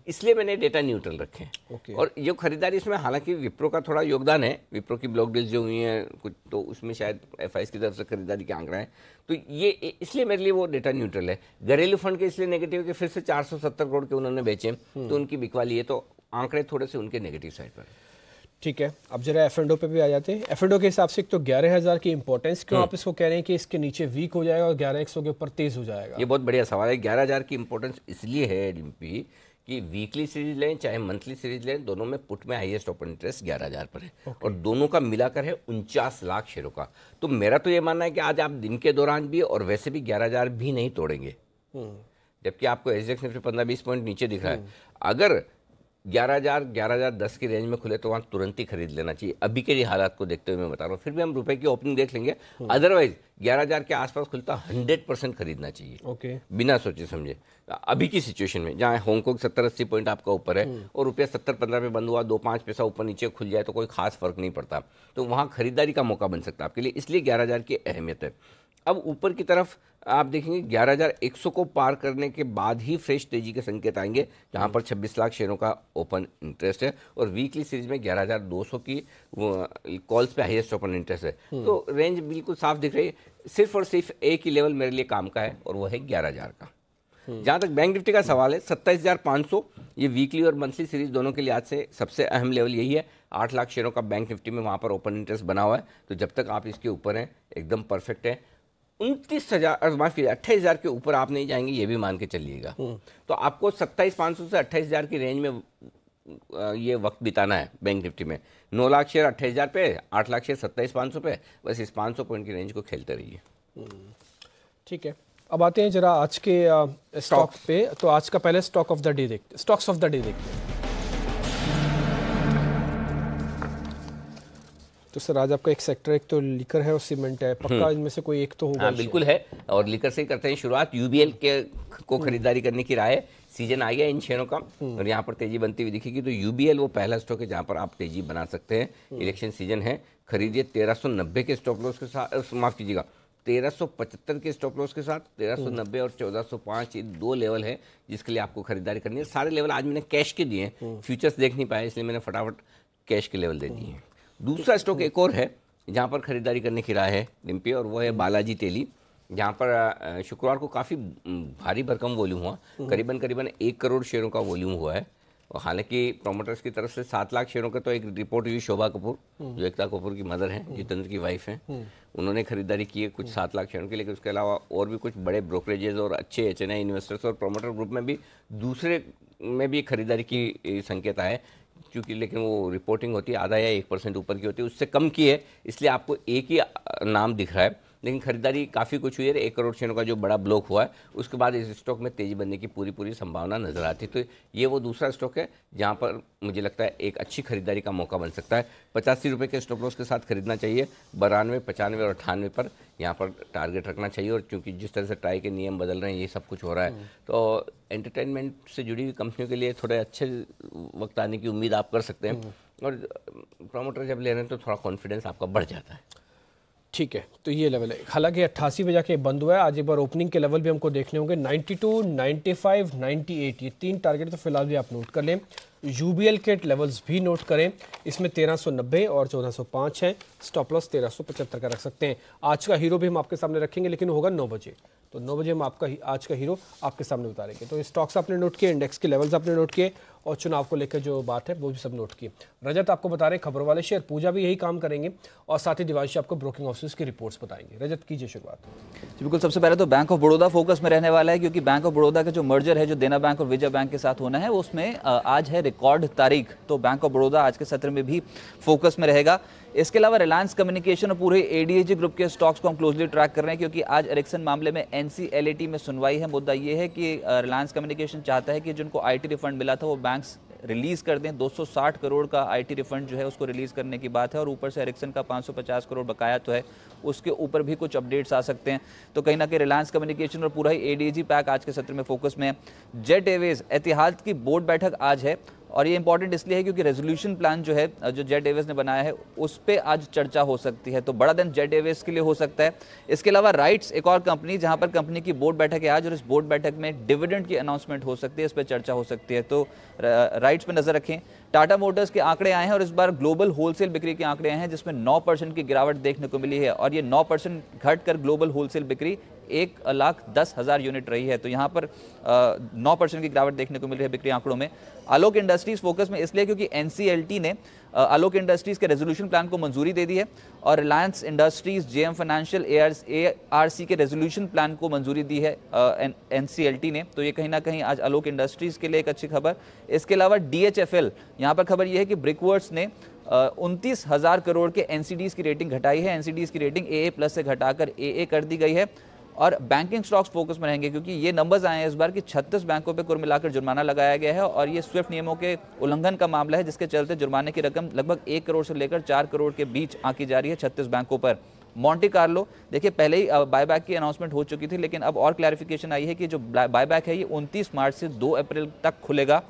इसलिए मैंने डेटा न्यूट्रल रखे हैं। और ये खरीदारी इसमें हालांकि विप्रो का थोड़ा योगदान है, विप्रो की ब्लॉक डील्स जो हुई हैं कुछ, तो उसमें शायद FIs की तरफ से खरीदारी के आंकड़ा है, तो ये इसलिए मेरे लिए वो डेटा न्यूट्रल है। घरेलू फंड के इसलिए नेगेटिव कि फिर से 470 करोड़ के उन्होंने बेचे तो उनकी बिकवाली है, तो आंकड़े थोड़े से उनके नेगेटिव साइड पर। ठीक है, अब जरा F&O पे भी आ जाते हैं। F&O के हिसाब से तो 11,000 की इंपॉर्टेंस क्यों आप इसको कह रहे हैं कि इसके नीचे वीक हो जाएगा और 11,100 के ऊपर तेज हो जाएगा? ये बहुत बढ़िया सवाल है। 11,000 की इंपॉर्टेंस इसलिए है डिम्पी कि वीकली सीरीज लें चाहे मंथली सीरीज लें, दोनों में पुट में हाईएस्ट ओपन इंटरेस्ट 11,000 पर है और दोनों का मिलाकर है 49 लाख शेयरों का। तो मेरा तो ये मानना है कि आज आप दिन के दौरान भी और वैसे भी 11,000 भी नहीं तोड़ेंगे, जबकि आपको SGX निफ्टी 15-20 पॉइंट नीचे दिख रहा है। अगर 11,010 की रेंज में खुले तो वहाँ तुरंत ही खरीद लेना चाहिए। अभी के लिए हालात को देखते हुए मैं बता रहा हूँ, फिर भी हम रुपए की ओपनिंग देख लेंगे। अदरवाइज 11,000 के आसपास खुलता 100% खरीदना चाहिए, ओके, बिना सोचे समझे। अभी की सिचुएशन में जहाँ हांगकांग 70-80 पॉइंट आपका ऊपर है और रुपया 70-15 पे बंद हुआ, 2-5 पैसा ऊपर नीचे खुल जाए तो कोई खास फर्क नहीं पड़ता, तो वहाँ खरीदारी का मौका बन सकता है आपके लिए, इसलिए 11,000 की अहमियत है। अब ऊपर की तरफ आप देखेंगे 11,100 को पार करने के बाद ही फ्रेश तेजी के संकेत आएंगे, जहां पर 26 लाख शेयरों का ओपन इंटरेस्ट है और वीकली सीरीज में 11,200 की कॉल्स पे हाईएस्ट ओपन इंटरेस्ट है। तो रेंज बिल्कुल साफ दिख रही है, सिर्फ और सिर्फ एक ही लेवल मेरे लिए काम का है और वो है 11,000 का। जहां तक बैंक निफ्टी का सवाल है 27,500, ये वीकली और मंथली सीरीज दोनों के लिए आज से सबसे अहम लेवल यही है। 8 लाख शेयरों का बैंक निफ्टी में वहां पर ओपन इंटरेस्ट बना हुआ है, तो जब तक आप इसके ऊपर हैं एकदम परफेक्ट है। 29,000 माफ कीजिए 28,000 के ऊपर आप नहीं जाएंगे, ये भी मान के चलिएगा। तो आपको 27,500 से 28,000 की रेंज में ये वक्त बिताना है बैंक निफ्टी में। 9 लाख शेयर 28,000 पे, 8 लाख शेयर 27,500 पे, बस इस 500 पॉइंट की रेंज को खेलते रहिए। ठीक है, अब आते हैं जरा आज के स्टॉक पे। तो आज का पहले स्टॉक्स ऑफ द डे देखते हैं। तो सर आज आपका एक सेक्टर, एक तो लिकर है और सीमेंट है, पक्का इनमें से कोई एक तो होगा? हाँ बिल्कुल है, और लिकर से ही करते हैं शुरुआत। यूबीएल के को खरीदारी करने की राय है, सीजन आ गया इन शेयरों का और यहाँ पर तेजी बनती हुई दिखेगी। तो यूबीएल वो पहला स्टॉक है जहाँ पर आप तेजी बना सकते हैं। इलेक्शन सीजन है, खरीदिए 1390 के स्टॉप लॉस के साथ, माफ कीजिएगा 1375 के स्टॉप लॉस के साथ। 1390 और 1405 ये 2 लेवल है जिसके लिए आपको खरीदारी करनी है। सारे लेवल आज मैंने कैश के दिए हैं, फ्यूचर्स देख नहीं पाया इसलिए मैंने फटाफट कैश के लेवल दे दिए हैं। दूसरा स्टॉक एक और है जहाँ पर खरीदारी करने की राय है डिम्पी, और वो है बालाजी टेली, जहाँ पर शुक्रवार को काफ़ी भारी भरकम वॉल्यूम हुआ, करीबन 1 करोड़ शेयरों का वॉल्यूम हुआ है। और हालांकि प्रोमोटर्स की तरफ से 7 लाख शेयरों का तो एक रिपोर्ट हुई, शोभा कपूर जो एकता कपूर की मदर हैं, जितेंद्र की वाइफ हैं, उन्होंने खरीदारी की है कुछ 7 लाख शेयरों की। लेकिन उसके अलावा और भी कुछ बड़े ब्रोकरेजेस और अच्छे HNI इन्वेस्टर्स और प्रोमोटर ग्रुप में भी दूसरे में भी खरीदारी की संकेत आए, क्योंकि लेकिन वो रिपोर्टिंग होती है आधा या 1% ऊपर की होती है, उससे कम की है, इसलिए आपको एक ही नाम दिख रहा है। लेकिन खरीदारी काफ़ी कुछ हुई है। 1 करोड़ शेयरों का जो बड़ा ब्लॉक हुआ है उसके बाद इस स्टॉक में तेजी बनने की पूरी संभावना नजर आती है। तो ये वो दूसरा स्टॉक है जहां पर मुझे लगता है एक अच्छी खरीदारी का मौका बन सकता है। 85 रुपये के स्टॉप लॉस के साथ खरीदना चाहिए। 92, 95 और 98 पर यहाँ पर टारगेट रखना चाहिए। और क्योंकि जिस तरह से ट्राई के नियम बदल रहे हैं, ये सब कुछ हो रहा है, तो एंटरटेनमेंट से जुड़ी हुई कंपनियों के लिए थोड़े अच्छे वक्त आने की उम्मीद आप कर सकते हैं। और प्रमोटर जब ले रहे हैं तो थोड़ा कॉन्फिडेंस आपका बढ़ जाता है। ठीक है, तो ये लेवल है। हालांकि 88 पे जाके बंद हुआ है। आज एक बार ओपनिंग के लेवल भी हमको देखने होंगे। 92, 95, 98, ये 3 टारगेट तो फिलहाल भी आप नोट कर लें। यूबीएल के लेवल्स भी नोट करें, इसमें 1390 और 1405 हैं। स्टॉप लॉस 1375 का रख सकते हैं। आज का हीरो भी हम आपके सामने रखेंगे, लेकिन होगा 9 बजे। तो 9 बजे हम आपका आज का हीरो आपके सामने उतारेंगे। तो स्टॉक्स आपने नोट किए, इंडेक्स के लेवल्स आपने नोट किए और चुनाव को लेकर जो बात है वो भी सब नोट की। रजत आपको बता रहे हैं खबरों वाले शेयर, पूजा भी यही काम करेंगे और साथ ही दिवांशी आपको ब्रोकिंग ऑफिस की रिपोर्ट्स बताएंगे। रजत कीजिए शुरुआत। बिल्कुल, सबसे पहले तो बैंक ऑफ बड़ौदा फोकस में रहने वाला है, क्योंकि बैंक ऑफ बड़ौदा का जो मर्जर है जो देना बैंक और विजय बैंक के साथ होना है उसमें आज है रिकॉर्ड तारीख। तो बैंक ऑफ बड़ौदा आज के सत्र में भी फोकस में रहेगा। इसके अलावा रिलायंस कम्युनिकेशन और पूरे एडीएजी ग्रुप के स्टॉक्स को हम क्लोजली ट्रैक कर रहे हैं, क्योंकि आज एरिक्सन मामले में NCLAT में सुनवाई है। मुद्दा ये है कि रिलायंस कम्युनिकेशन चाहता है कि जिनको IT रिफंड मिला था वो बैंक्स रिलीज कर दें। 260 करोड़ का IT रिफंड जो है उसको रिलीज करने की बात है, और ऊपर से एरिक्सन का 550 करोड़ बकाया तो है, उसके ऊपर भी कुछ अपडेट्स आ सकते हैं। तो कहीं ना कहीं रिलायंस कम्युनिकेशन और पूरा ही एडीएजी पैक आज के सत्र में फोकस में है। जेट एयरवेज एतिहाद की बोर्ड बैठक आज है, और ये इंपॉर्टेंट इसलिए है क्योंकि रेजोल्यूशन प्लान जो है जो जेट एयरवेज ने बनाया है उस पर आज चर्चा हो सकती है। तो बड़ा दिन जेट एयरवेज के लिए हो सकता है। इसके अलावा राइट्स एक और कंपनी जहां पर कंपनी की बोर्ड बैठक है आज, और इस बोर्ड बैठक में डिविडेंड की अनाउंसमेंट हो सकती है, इस पर चर्चा हो सकती है। तो राइट्स पर नजर रखें। टाटा मोटर्स के आंकड़े आए हैं और इस बार ग्लोबल होलसेल बिक्री के आंकड़े आए हैं, जिसमें 9% की गिरावट देखने को मिली है, और ये 9% घटकर ग्लोबल होलसेल बिक्री 1,10,000 यूनिट रही है। तो यहाँ पर 9% की गिरावट देखने को मिल रही है बिक्री आंकड़ों में। आलोक इंडस्ट्रीज फोकस में इसलिए क्योंकि NCLT ने आलोक इंडस्ट्रीज के रेजोल्यूशन प्लान को मंजूरी दे दी है, और Reliance industries, JM financial, ARC के रेजोल्यूशन प्लान को मंजूरी दी है NCLT ने। तो ये कहीं ना कहीं आज आलोक इंडस्ट्रीज के लिए एक अच्छी खबर। इसके अलावा DHFL, यहाँ पर खबर यह है कि ब्रिकवर्ड्स ने 29,000 करोड़ के NCDs की रेटिंग घटाई है। NCDs की रेटिंग AA+ से घटाकर AA कर दी गई है। और बैंकिंग स्टॉक्स फोकस में रहेंगे क्योंकि ये नंबर्स आए हैं इस बार कि 36 बैंकों पे कुल मिलाकर जुर्माना लगाया गया है और ये स्विफ्ट नियमों के उल्लंघन का मामला है, जिसके चलते जुर्माने की रकम लगभग 1 करोड़ से लेकर 4 करोड़ के बीच आंकी जा रही है 36 बैंकों पर। मॉन्टे कार्लो देखिए पहले ही बायबैक की अनाउंसमेंट हो चुकी थी, लेकिन अब और क्लैरिफिकेशन आई है कि जो बायबैक है ये 29 मार्च से 2 अप्रैल तक खुलेगा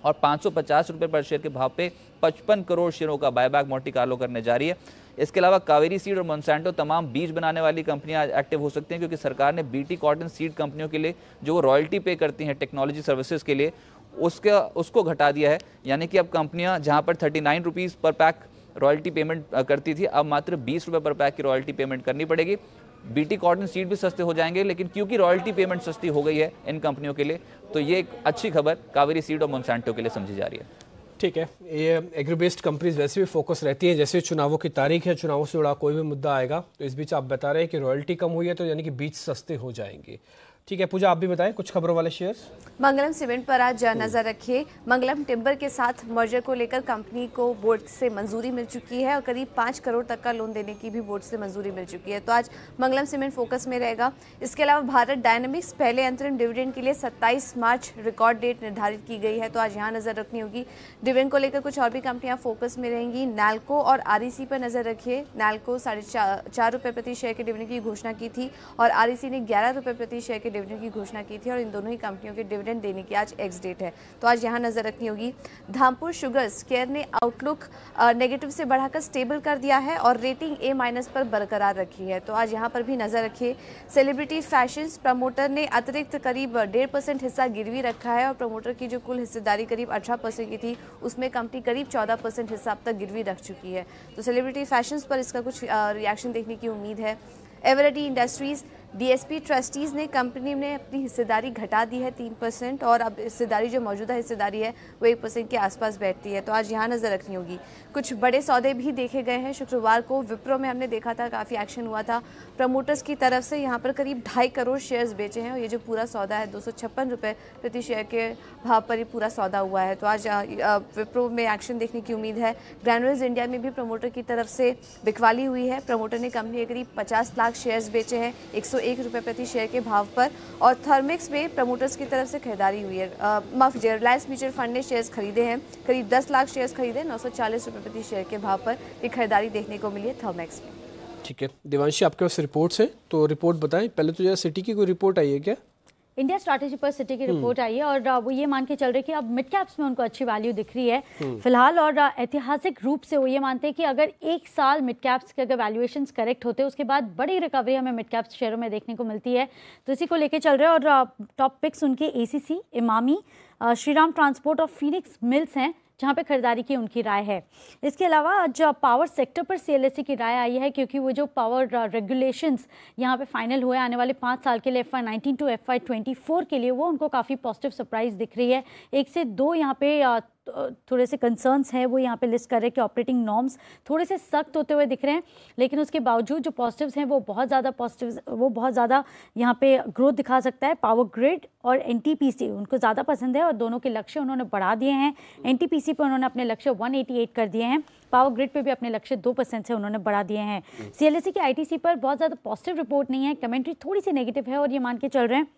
और 550 रुपये पर शेयर के भाव पे 55 करोड़ शेयरों का बायबैक मॉन्टे कार्लो करने जा रही है। इसके अलावा कावेरी सीड और मोनसैंटो तमाम बीज बनाने वाली कंपनियां एक्टिव हो सकती हैं क्योंकि सरकार ने बीटी कॉटन सीड कंपनियों के लिए जो वो रॉयल्टी पे करती हैं टेक्नोलॉजी सर्विसेज के लिए उसको घटा दिया है। यानी कि अब कंपनियां जहां पर 39 रुपीज़ पर पैक रॉयल्टी पेमेंट करती थी, अब मात्र 20 रुपये पर पैक की रॉयल्टी पेमेंट करनी पड़ेगी। बीटी कॉटन सीड भी सस्ते हो जाएंगे, लेकिन क्योंकि रॉयल्टी पेमेंट सस्ती हो गई है इन कंपनियों के लिए, तो ये एक अच्छी खबर कावेरी सीड और मोनसैंटो के लिए समझी जा रही है। ठीक है, ये एग्री बेस्ड कंपनीज वैसे भी फोकस रहती हैं, जैसे चुनावों की तारीख है, चुनावों से जुड़ा कोई भी मुद्दा आएगा तो इस बीच आप बता रहे हैं कि रॉयल्टी कम हुई है तो यानी कि बीज सस्ते हो जाएंगे। ठीक है पूजा, आप भी बताएं कुछ खबरों वाले शेयर्स। मंगलम सीमेंट पर आज नजर रखिए। मंगलम टिम्बर के साथ मर्जर को लेकर कंपनी को बोर्ड से मंजूरी मिल चुकी है और करीब 5 करोड़ तक का लोन देने की भी बोर्ड से मंजूरी मिल चुकी है, तो आज मंगलम सीमेंट फोकस में रहेगा। इसके अलावा भारत डायनेमिक्स पहले अंतरिम डिविडेंड के लिए 27 मार्च रिकॉर्ड डेट निर्धारित की गई है, तो आज यहाँ नजर रखनी होगी। डिविडेंड को लेकर कुछ और भी कंपनियां फोकस में रहेंगी। नैल्को और आरईसी पर नजर रखिए। नैल्को 4.5 रुपये प्रति शेयर के डिविडेंड की घोषणा की थी और आरईसी ने 11 रुपये प्रति शेयर के डिविडेंड की घोषणा की थी और इन दोनों ही कंपनियों के डिविडेंड देने की आज एक्स डेट है, तो आज यहां नजर रखनी होगी। धामपुर शुगर्स केयर ने आउटलुक नेगेटिव से बढ़ाकर स्टेबल कर दिया है और रेटिंग A- पर बरकरार रखी है, तो आज यहां पर भी नजर रखिए। सेलिब्रिटी फैशंस प्रमोटर ने अतिरिक्त करीब 1.5% हिस्सा गिरवी रखा है और प्रमोटर की जो कुल हिस्सेदारी करीब 18% की थी उसमें कंपनी करीब 14% हिस्सा अब तक गिरवी रख चुकी है, तो सेलिब्रिटी फैशंस पर इसका कुछ रिएक्शन देखने की उम्मीद है। एवरेडी इंडस्ट्रीज डीएसपी ट्रस्टीज ने कंपनी में अपनी हिस्सेदारी घटा दी है 3% और अब हिस्सेदारी जो मौजूदा हिस्सेदारी है वो 1% के आसपास बैठती है, तो आज यहाँ नजर रखनी होगी। कुछ बड़े सौदे भी देखे गए हैं। शुक्रवार को विप्रो में हमने देखा था काफ़ी एक्शन हुआ था प्रमोटर्स की तरफ से, यहाँ पर करीब 2.5 करोड़ शेयर्स बेचे हैं और ये जो पूरा सौदा है 256 रुपये प्रति शेयर के भाव पर ये पूरा सौदा हुआ है, तो आज विप्रो में एक्शन देखने की उम्मीद है। ग्रैन्यूल्स इंडिया में भी प्रमोटर की तरफ से बिकवाली हुई है। प्रमोटर ने कंपनी के करीब 50 लाख शेयर्स बेचे हैं 101 रुपये प्रति शेयर के भाव पर और थर्मिक्स में प्रमोटर्स की तरफ से खरीदारी हुई है। रिलायंस म्यूचुअल फंड ने शेयर्स खरीदे हैं, करीब 10 लाख शेयर्स खरीदे 940 रुपये प्रति शेयर के भाव पर ये खरीदारी देखने को मिली है थर्मिक्स में। ठीक है देवांशी, आपके पास रिपोर्ट्स हैं तो रिपोर्ट बताएं। पहले तो जरा सिटी की कोई रिपोर्ट आई है क्या? इंडिया स्ट्रैटेजी पर सिटी की रिपोर्ट आई है और वो ये मान के चल रहे कि अब मिड कैप्स में उनको अच्छी वैल्यू दिख रही है फिलहाल, और ऐतिहासिक रूप से वो ये मानते हैं कि अगर एक साल मिड कैप्स के अगर वैल्यूएशंस करेक्ट होते हैं उसके बाद बड़ी रिकवरी हमें मिड कैप्स शेयरों में देखने को मिलती है, तो इसी को लेके चल रहे हैं। और टॉप पिक्स उनके एसीसी, इमामी, श्रीराम ट्रांसपोर्ट और फीनिक्स मिल्स हैं जहाँ पे खरीदारी की उनकी राय है। इसके अलावा आज पावर सेक्टर पर सीएलएसए की राय आई है क्योंकि वो जो पावर रेगुलेशंस यहाँ पे फाइनल हुए आने वाले 5 साल के लिए FY19 टू FY24 के लिए, वो उनको काफ़ी पॉजिटिव सरप्राइज दिख रही है। 1 से 2 यहाँ पे थोड़े से कंसर्न्स हैं वो यहाँ पे लिस्ट कर रहे हैं कि ऑपरेटिंग नॉर्म्स थोड़े से सख्त होते हुए दिख रहे हैं, लेकिन उसके बावजूद जो पॉजिटिव्स हैं वो बहुत ज़्यादा यहाँ पे ग्रोथ दिखा सकता है। पावर ग्रिड और एनटीपीसी उनको ज़्यादा पसंद है और दोनों के लक्ष्य उन्होंने बढ़ा दिए हैं। एनटीपीसी पर उन्होंने अपने लक्ष्य 188 कर दिए हैं, पावर ग्रिड पे भी अपने लक्ष्य 2% से उन्होंने बढ़ा दिए हैं। सीएलएसए की आईटीसी पर बहुत ज़्यादा पॉजिटिव रिपोर्ट नहीं है, कमेंट्री थोड़ी सी नेगेटिव है और ये मान के चल रहे हैं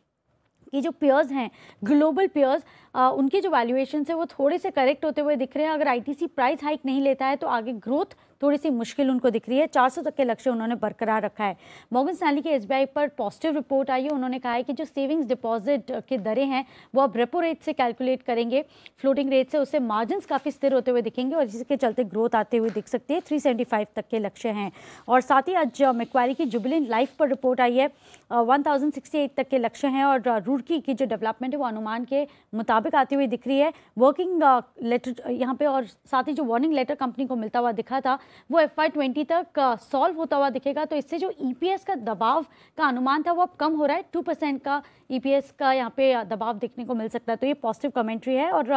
कि जो पेयर्स हैं ग्लोबल पेयर्स उनके जो वैल्यूएशन है वो थोड़े से करेक्ट होते हुए दिख रहे हैं। अगर आईटीसी प्राइस हाइक नहीं लेता है तो आगे ग्रोथ थोड़ी सी मुश्किल उनको दिख रही है। 400 तक के लक्ष्य उन्होंने बरकरार रखा है। मॉर्गन स्टैनली के एसबीआई पर पॉजिटिव रिपोर्ट आई है, उन्होंने कहा है कि जो सेविंग्स डिपॉजिट की दरें हैं वो अब रेपो रेट से कैलकुलेट करेंगे, फ्लोटिंग रेट से, उससे मार्जिन्स काफ़ी स्थिर होते हुए दिखेंगे और इसके चलते ग्रोथ आते हुए दिख सकती है। 375 तक के लक्ष्य हैं। और साथ ही आज मैक्वारी की जुबिलेंट लाइफ पर रिपोर्ट आई है, 1068 तक के लक्ष्य हैं और रुड़की की जो डेवलपमेंट है वो अनुमान के मुताबिक आती हुई दिख रही है। वर्किंग लेटर यहाँ पे और साथ ही जो वार्निंग लेटर कंपनी को मिलता हुआ दिखा था वो FY20 तक सॉल्व होता हुआ दिखेगा, तो इससे जो EPS का दबाव का अनुमान था वो अब कम हो रहा है। 2% का EPS का यहाँ पे दबाव देखने को मिल सकता है, तो ये पॉजिटिव कमेंट्री है। और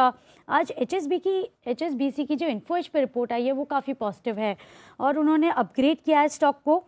आज HSBC की जो इन्फोएज पे रिपोर्ट आई है वो काफ़ी पॉजिटिव है और उन्होंने अपग्रेड किया है स्टॉक को,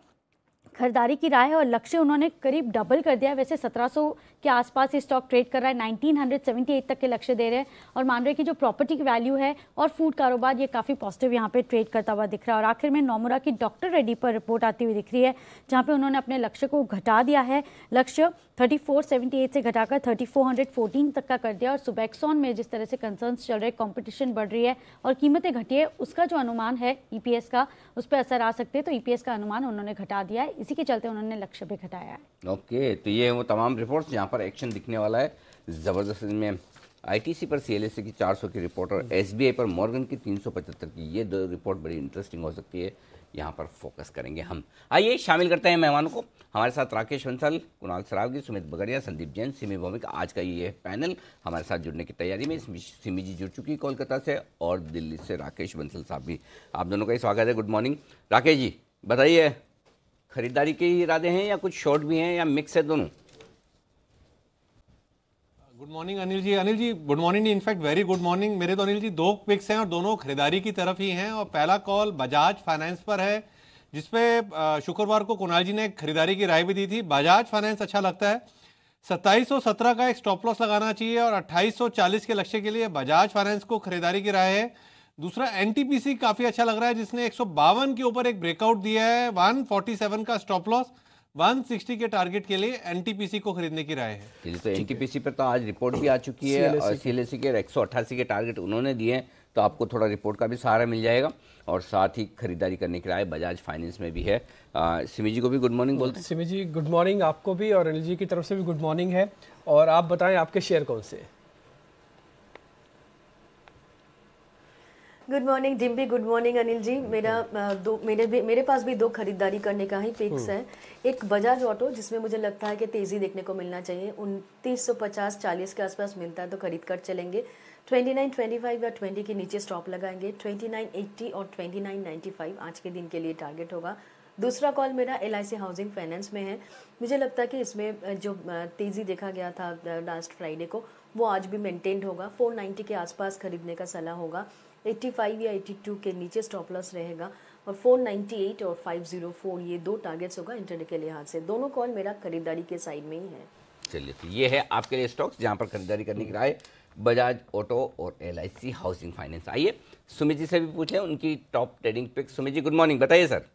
खरीदारी की राय है और लक्ष्य उन्होंने करीब डबल कर दिया है। वैसे 1700 के आसपास ये स्टॉक ट्रेड कर रहा है। 1978 तक के लक्ष्य दे रहे हैं और मान रहे हैं कि जो प्रॉपर्टी की वैल्यू है और फूड कारोबार ये काफ़ी पॉजिटिव यहाँ पे ट्रेड करता हुआ दिख रहा है। और आखिर में नोमुरा की डॉक्टर रेड्डी पर रिपोर्ट आती हुई दिख रही है, जहाँ पे उन्होंने अपने लक्ष्य को घटा दिया है। लक्ष्य 3478 से घटाकर 3414 तक का कर दिया। और सुबेक्सॉन में जिस तरह से कंसर्न्स चल रहे, कंपटीशन बढ़ रही है और कीमतें घटी है, उसका जो अनुमान है ईपीएस का, उस पर असर आ सकते हैं। तो ईपीएस का अनुमान उन्होंने घटा दिया है, इसी के चलते उन्होंने लक्ष्य भी घटाया है। ओके, तो ये वो तमाम रिपोर्ट्स जहाँ पर एक्शन दिखने वाला है ज़बरदस्त। में आईटीसी पर सीएलएसए की 400 की रिपोर्ट और एसबीआई पर मॉर्गन की 375 की, ये दो रिपोर्ट बड़ी इंटरेस्टिंग हो सकती है, यहाँ पर फोकस करेंगे हम। आइए शामिल करते हैं मेहमानों को। हमारे साथ राकेश बंसल, कुणाल सरावगी, सुमित बगड़िया, संदीप जैन, सिमी भौमिक। आज का ये पैनल हमारे साथ जुड़ने की तैयारी में सिमी जी जुड़ चुकी कोलकाता से और दिल्ली से राकेश बंसल साहब भी। आप दोनों का ही स्वागत है। Good morning. राकेश जी बताइए, खरीदारी के इरादे हैं या कुछ शॉर्ट भी हैं या मिक्स है दोनों? Good morning Anil ji. Anil ji good morning, in fact very good morning. मेरे तो अनिल जी 2 पिक्स हैं और दोनों खरीदारी की तरफ ही हैं। और पहला कॉल बजाज फाइनेंस पर है, जिसपे शुक्रवार को कुणाल जी ने खरीदारी की राय भी दी थी। बजाज फाइनेंस अच्छा लगता है, 2717 का एक स्टॉप लॉस लगाना चाहिए और 2840 के लक्ष्य के लिए बजाज फाइनेंस को खरीदारी की राय है। दूसरा एनटीपीसी काफी अच्छा लग रहा है, जिसने 152 के ऊपर एक ब्रेकआउट दिया है। 147 का स्टॉप लॉस, 160 के टारगेट के लिए एनटीपीसी को खरीदने की राय है। तो एनटीपीसी पर तो आज रिपोर्ट भी आ चुकी है और सीएलएसए के 188 के टारगेट उन्होंने दिए हैं, तो आपको थोड़ा रिपोर्ट का भी सहारा मिल जाएगा और साथ ही खरीदारी करने की राय बजाज फाइनेंस में भी है। सिमी जी को भी गुड मॉर्निंग बोलते हैं। सिमी जी गुड मॉर्निंग आपको भी और अनिल जी की तरफ से भी गुड मॉर्निंग है। और आप बताएं आपके शेयर कौन से? Good morning Dimpy, good morning Anil ji. मेरे पास भी 2 खरीदारी करने का ही फिक्स है। एक बजाज ऑटो, जिसमें मुझे लगता है कि तेजी देखने को मिलना चाहिए। 2950-40 के आसपास मिलता है तो खरीद कर चलेंगे। 2925 या 20 के नीचे स्टॉप लगाएंगे। 2980 और 2995 आज के दिन के लिए टारगेट होगा। दूसरा कॉल मेरा LIC हाउसिंग फाइनेंस में है। मुझे लगता है कि इसमें जो तेज़ी देखा गया था लास्ट फ्राइडे को, वो आज भी मेंटेन्ड होगा। 490 के आसपास खरीदने का सलाह होगा। 85 या 82 के नीचे स्टॉप लॉस रहेगा और 498 और 504 ये 2 टारगेट्स होगा इंटरडे के लिहाज से। दोनों कॉल मेरा खरीदारी के साइड में ही है। चलिए, तो ये है आपके लिए स्टॉक्स जहां पर खरीदारी करने की राय, बजाज ऑटो और LIC हाउसिंग फाइनेंस। आइए सुमित जी से भी पूछें उनकी top trading pick. Sumit ji good morning, बताइए सर।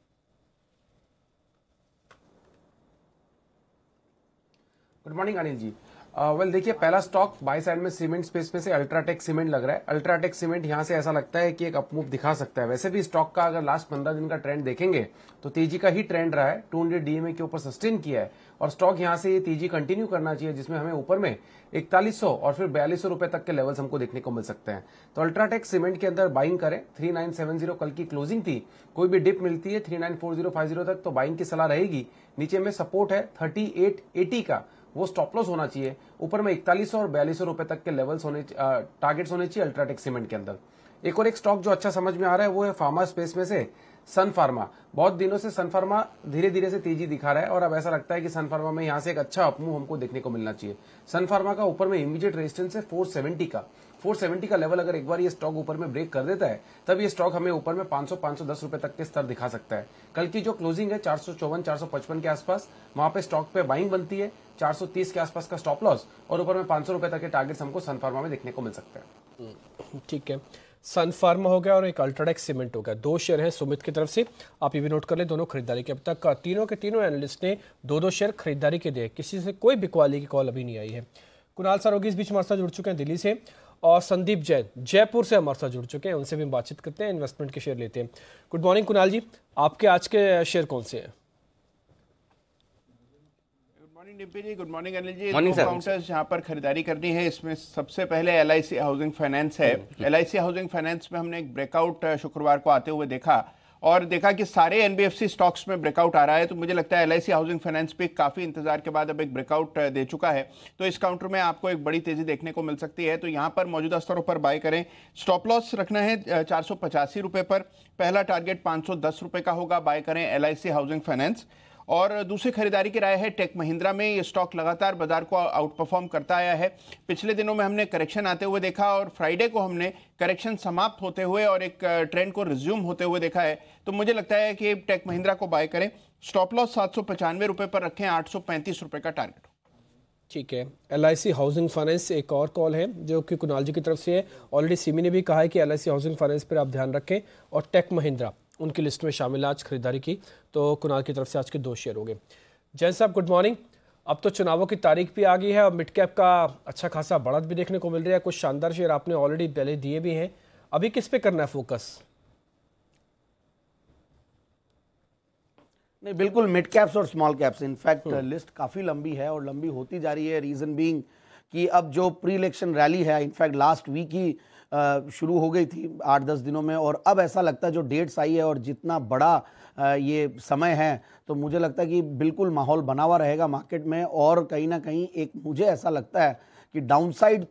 गुड मॉर्निंग अनिल जी। वेल देखिए, पहला स्टॉक बाय साइड में सीमेंट स्पेस में से अल्ट्राटेक सीमेंट लग रहा है। अल्ट्राटेक सीमेंट यहां से ऐसा लगता है कि एक अपमूव दिखा सकता है। वैसे भी स्टॉक का अगर लास्ट 15 दिन का ट्रेंड देखेंगे तो तेजी का ही ट्रेंड रहा है। 200 DMA के ऊपर सस्टेन किया है और स्टॉक यहां से ये तेजी कंटिन्यू करना चाहिए, जिसमें हमें ऊपर में 4100 और फिर 4200 रुपए तक के लेवल्स हमको देखने को मिल सकते हैं। तो अल्ट्राटेक सीमेंट के अंदर बाइंग करें। 3970 कल की क्लोजिंग थी, कोई भी डिप मिलती है 394050 तक तो बाइंग की सलाह रहेगी। नीचे में सपोर्ट है 3880 का, वो स्टॉप लॉस होना चाहिए। ऊपर में 4100 और 4200 रुपए तक के लेवल्स होने टारगेट्स होने चाहिए अल्ट्राटेक सीमेंट के अंदर। एक और एक स्टॉक जो अच्छा समझ में आ रहा है वो है फार्मा स्पेस में से सन फार्मा। बहुत दिनों से सन फार्मा धीरे धीरे से तेजी दिखा रहा है और अब ऐसा लगता है कि सन फार्मा में यहां से एक अच्छा अपमूव हमको देखने को मिलना चाहिए। सन फार्मा का ऊपर में इमीडिएट रेजिस्टेंस है 470 का लेवल। अगर एक बार ये स्टॉक ऊपर में ब्रेक कर देता है तब ये स्टॉक हमें ऊपर में 500-510 रुपए तक के स्तर दिखा सकता है। कल की जो क्लोजिंग है 454-455 के आसपास, वहां पे स्टॉक पे बाइंग बनती है। 430 के आसपास का स्टॉप लॉस और ऊपर में 500 रुपए तक के टारगेट्स हमको सन फार्मा में देखने को मिल सकते हैं। ठीक है, सन फार्मा हो गया और एक अल्ट्राटेक सीमेंट हो गया। 2 शेयर हैं सुमित की तरफ से, आप ये भी नोट कर लें, दोनों खरीदारी के। अब तक तीनों के तीनों एनालिस्ट ने 2-2 शेयर खरीदारी के दिए, किसी से कोई बिकवाली की कॉल अभी नहीं आई है। कुणाल सरोगी इस बीच हमारे साथ जुड़ चुके हैं दिल्ली से और संदीप जैन जयपुर से हमारे साथ जुड़ चुके हैं, उनसे भी बातचीत करते हैं, इन्वेस्टमेंट के शेयर लेते हैं। गुड मॉर्निंग कुणाल जी, आपके आज के शेयर कौन से हैं? डिम्पी जी, गुड मॉर्निंग अनिल जी। 2 काउंटर्स जहां पर खरीदारी करनी है, इसमें सबसे पहले LIC हाउसिंग फाइनेंस है। LIC हाउसिंग फाइनेंस में हमने एक ब्रेकआउट शुक्रवार को आते हुए देखा और देखा कि सारे NBFC स्टॉक्स में ब्रेकआउट आ रहा है। तो मुझे लगता है LIC हाउसिंग फाइनेंस पे काफी इंतजार के बाद अब एक ब्रेकआउट दे चुका है, तो इस काउंटर में आपको एक बड़ी तेजी देखने को मिल सकती है। तो यहाँ पर मौजूदा स्तरों पर बाय करें। स्टॉप लॉस रखना है 485 रुपए पर, पहला टारगेट 510 रुपए का होगा। बाय करें LIC हाउसिंग फाइनेंस। और दूसरी खरीदारी की राय है टेक महिंद्रा में। ये स्टॉक लगातार बाजार को आउट परफॉर्म करता आया है। पिछले दिनों में हमने करेक्शन आते हुए देखा और फ्राइडे को हमने करेक्शन समाप्त होते हुए और एक ट्रेंड को रिज्यूम होते हुए देखा है। तो मुझे लगता है कि टेक महिंद्रा को बाय करें। स्टॉप लॉस 795 रुपए पर रखें, 835 रुपए का टारगेट। ठीक है, LIC हाउसिंग फाइनेंस एक और कॉल है जो कि कुणाल जी की तरफ से है। ऑलरेडी सिमी ने भी कहा है कि LIC हाउसिंग फाइनेंस पर आप ध्यान रखें, और टेक महिंद्रा उनकी लिस्ट में शामिल है आज खरीदारी की। तो कुणाल की तरफ से आज के 2 शेयर हो गए। जैन साहब गुड मॉर्निंग। अब तो चुनावों की तारीख भी आ गई है और मिड कैप का अच्छा खासा बढ़त भी देखने को मिल रहा है। कुछ शानदार शेयर आपने ऑलरेडी पहले दिए भी हैं, अभी किस पे करना है फोकस? नहीं, बिल्कुल मिड कैप्स और स्मॉल कैप्स। इनफैक्ट लिस्ट काफ़ी लंबी है और लंबी होती जा रही है। रीज़न बीइंग कि अब जो प्री इलेक्शन रैली है इनफैक्ट लास्ट वीक ही शुरू हो गई थी 8-10 दिनों में, और अब ऐसा लगता है जो डेट्स आई है और जितना बड़ा ये समय है, तो मुझे लगता है कि बिल्कुल माहौल बना हुआ रहेगा मार्केट में। और कहीं ना कहीं एक मुझे ऐसा लगता है कि डाउनसाइड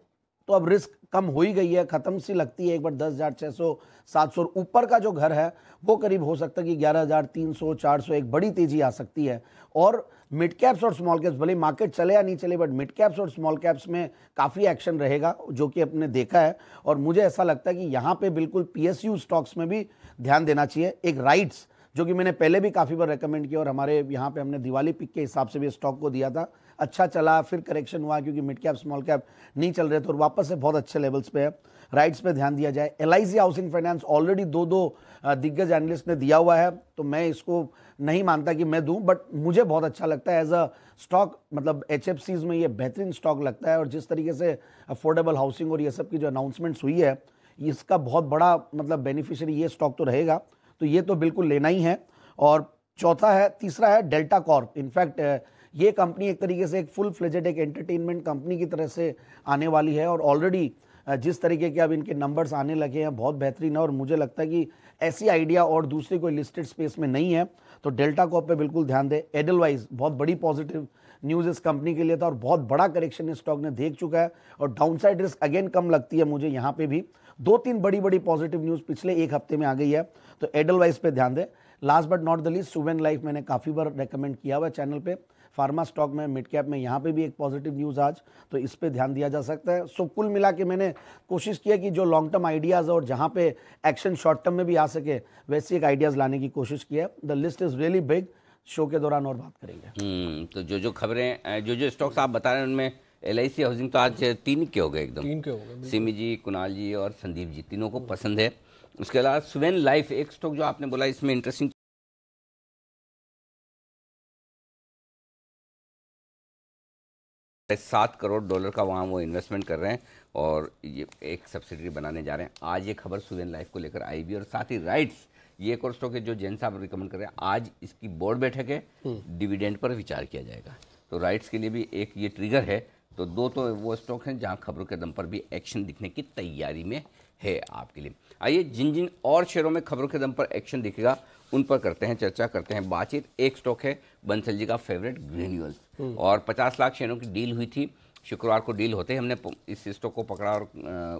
तो अब रिस्क कम हो ही गई है, ख़त्म सी लगती है। एक बार 10,600-700 ऊपर का जो घर है वो करीब हो सकता है कि 11,300-400 एक बड़ी तेजी आ सकती है। और मिड कैप्स और स्मॉल कैप्स भले मार्केट चले या नहीं चले, बट मिड कैप्स और स्मॉल कैप्स में काफ़ी एक्शन रहेगा जो कि अपने देखा है। और मुझे ऐसा लगता है कि यहाँ पे बिल्कुल PSU स्टॉक्स में भी ध्यान देना चाहिए। एक राइट्स जो कि मैंने पहले भी काफ़ी बार रेकमेंड किया और हमारे यहाँ पे हमने दिवाली पिक के हिसाब से भी स्टॉक को दिया था, अच्छा चला, फिर करेक्शन हुआ क्योंकि मिड कैप स्मॉल कैप नहीं चल रहे थे और वापस से बहुत अच्छे लेवल्स पे है। राइट्स पे ध्यान दिया जाए। LIC हाउसिंग फाइनेंस ऑलरेडी 2 दिग्गज एनालिस्ट ने दिया हुआ है, तो मैं इसको नहीं मानता कि मैं दूं, बट मुझे बहुत अच्छा लगता है एज अ स्टॉक। मतलब HFCs में ये बेहतरीन स्टॉक लगता है और जिस तरीके से अफोर्डेबल हाउसिंग और ये सब की जो अनाउंसमेंट्स हुई है, इसका बहुत बड़ा मतलब बेनिफिशियरी ये स्टॉक तो रहेगा, तो ये तो बिल्कुल लेना ही है। और तीसरा है डेल्टा कॉर्प। इनफैक्ट ये कंपनी एक तरीके से एक फुल फ्लेजेड एक एंटरटेनमेंट कंपनी की तरह से आने वाली है और ऑलरेडी जिस तरीके के अब इनके नंबर्स आने लगे हैं बहुत बेहतरीन है। और मुझे लगता है कि ऐसी आइडिया और दूसरी कोई लिस्टेड स्पेस में नहीं है, तो डेल्टा कॉर्प पे बिल्कुल ध्यान दें। एडलवाइज बहुत बड़ी पॉजिटिव न्यूज़ इस कंपनी के लिए था और बहुत बड़ा करेक्शन इस स्टॉक ने देख चुका है और डाउनसाइड रिस्क अगेन कम लगती है मुझे यहाँ पे भी। 2-3 बड़ी पॉजिटिव न्यूज़ पिछले एक हफ्ते में आ गई है, तो एडलवाइज पे ध्यान दें। Last but not the least Suven life मैंने काफ़ी बार रेकमेंड किया हुआ है चैनल पे। फार्मा स्टॉक में मिड कैप में यहाँ पे भी एक पॉजिटिव न्यूज़ आज, तो इस पे ध्यान दिया जा सकता है। सो कुल मिला के मैंने कोशिश किया कि जो लॉन्ग टर्म आइडियाज़ और जहाँ पे एक्शन शॉर्ट टर्म में भी आ सके वैसे एक आइडियाज़ लाने की कोशिश की है। The list is really big, show के दौरान और बात करेंगे। तो जो खबरें जो स्टॉक्स आप बता रहे हैं उनमें LIC हाउसिंग तो आज 3 के हो गए, एकदम 3 के हो गए। सिमी जी, कुणाल जी और संदीप जी तीनों को पसंद है। उसके अलावा सुवेन लाइफ एक स्टॉक जो आपने बोला इसमें इंटरेस्टिंग 7 करोड़ डॉलर का वहाँ वो इन्वेस्टमेंट कर रहे हैं और ये एक सब्सिडरी बनाने जा रहे हैं। आज ये खबर सुवेन लाइफ को लेकर आई भी, और साथ ही राइट्स ये एक और स्टॉक है जो जैन साहब रिकमेंड कर रहे हैं। आज इसकी बोर्ड बैठक है, डिविडेंड पर विचार किया जाएगा, तो राइट्स के लिए भी एक ये ट्रिगर है। तो 2 तो वो स्टॉक हैं जहाँ खबरों के दम पर भी एक्शन दिखने की तैयारी में है आपके लिए। आइए जिन और शेयरों में खबरों के दम पर एक्शन दिखेगा उन पर करते हैं चर्चा, करते हैं बातचीत। एक स्टॉक है बंसल जी का फेवरेट ग्रेन्यूल्स, और 50 लाख शेयरों की डील हुई थी शुक्रवार को। डील होते ही हमने इस स्टॉक को पकड़ा और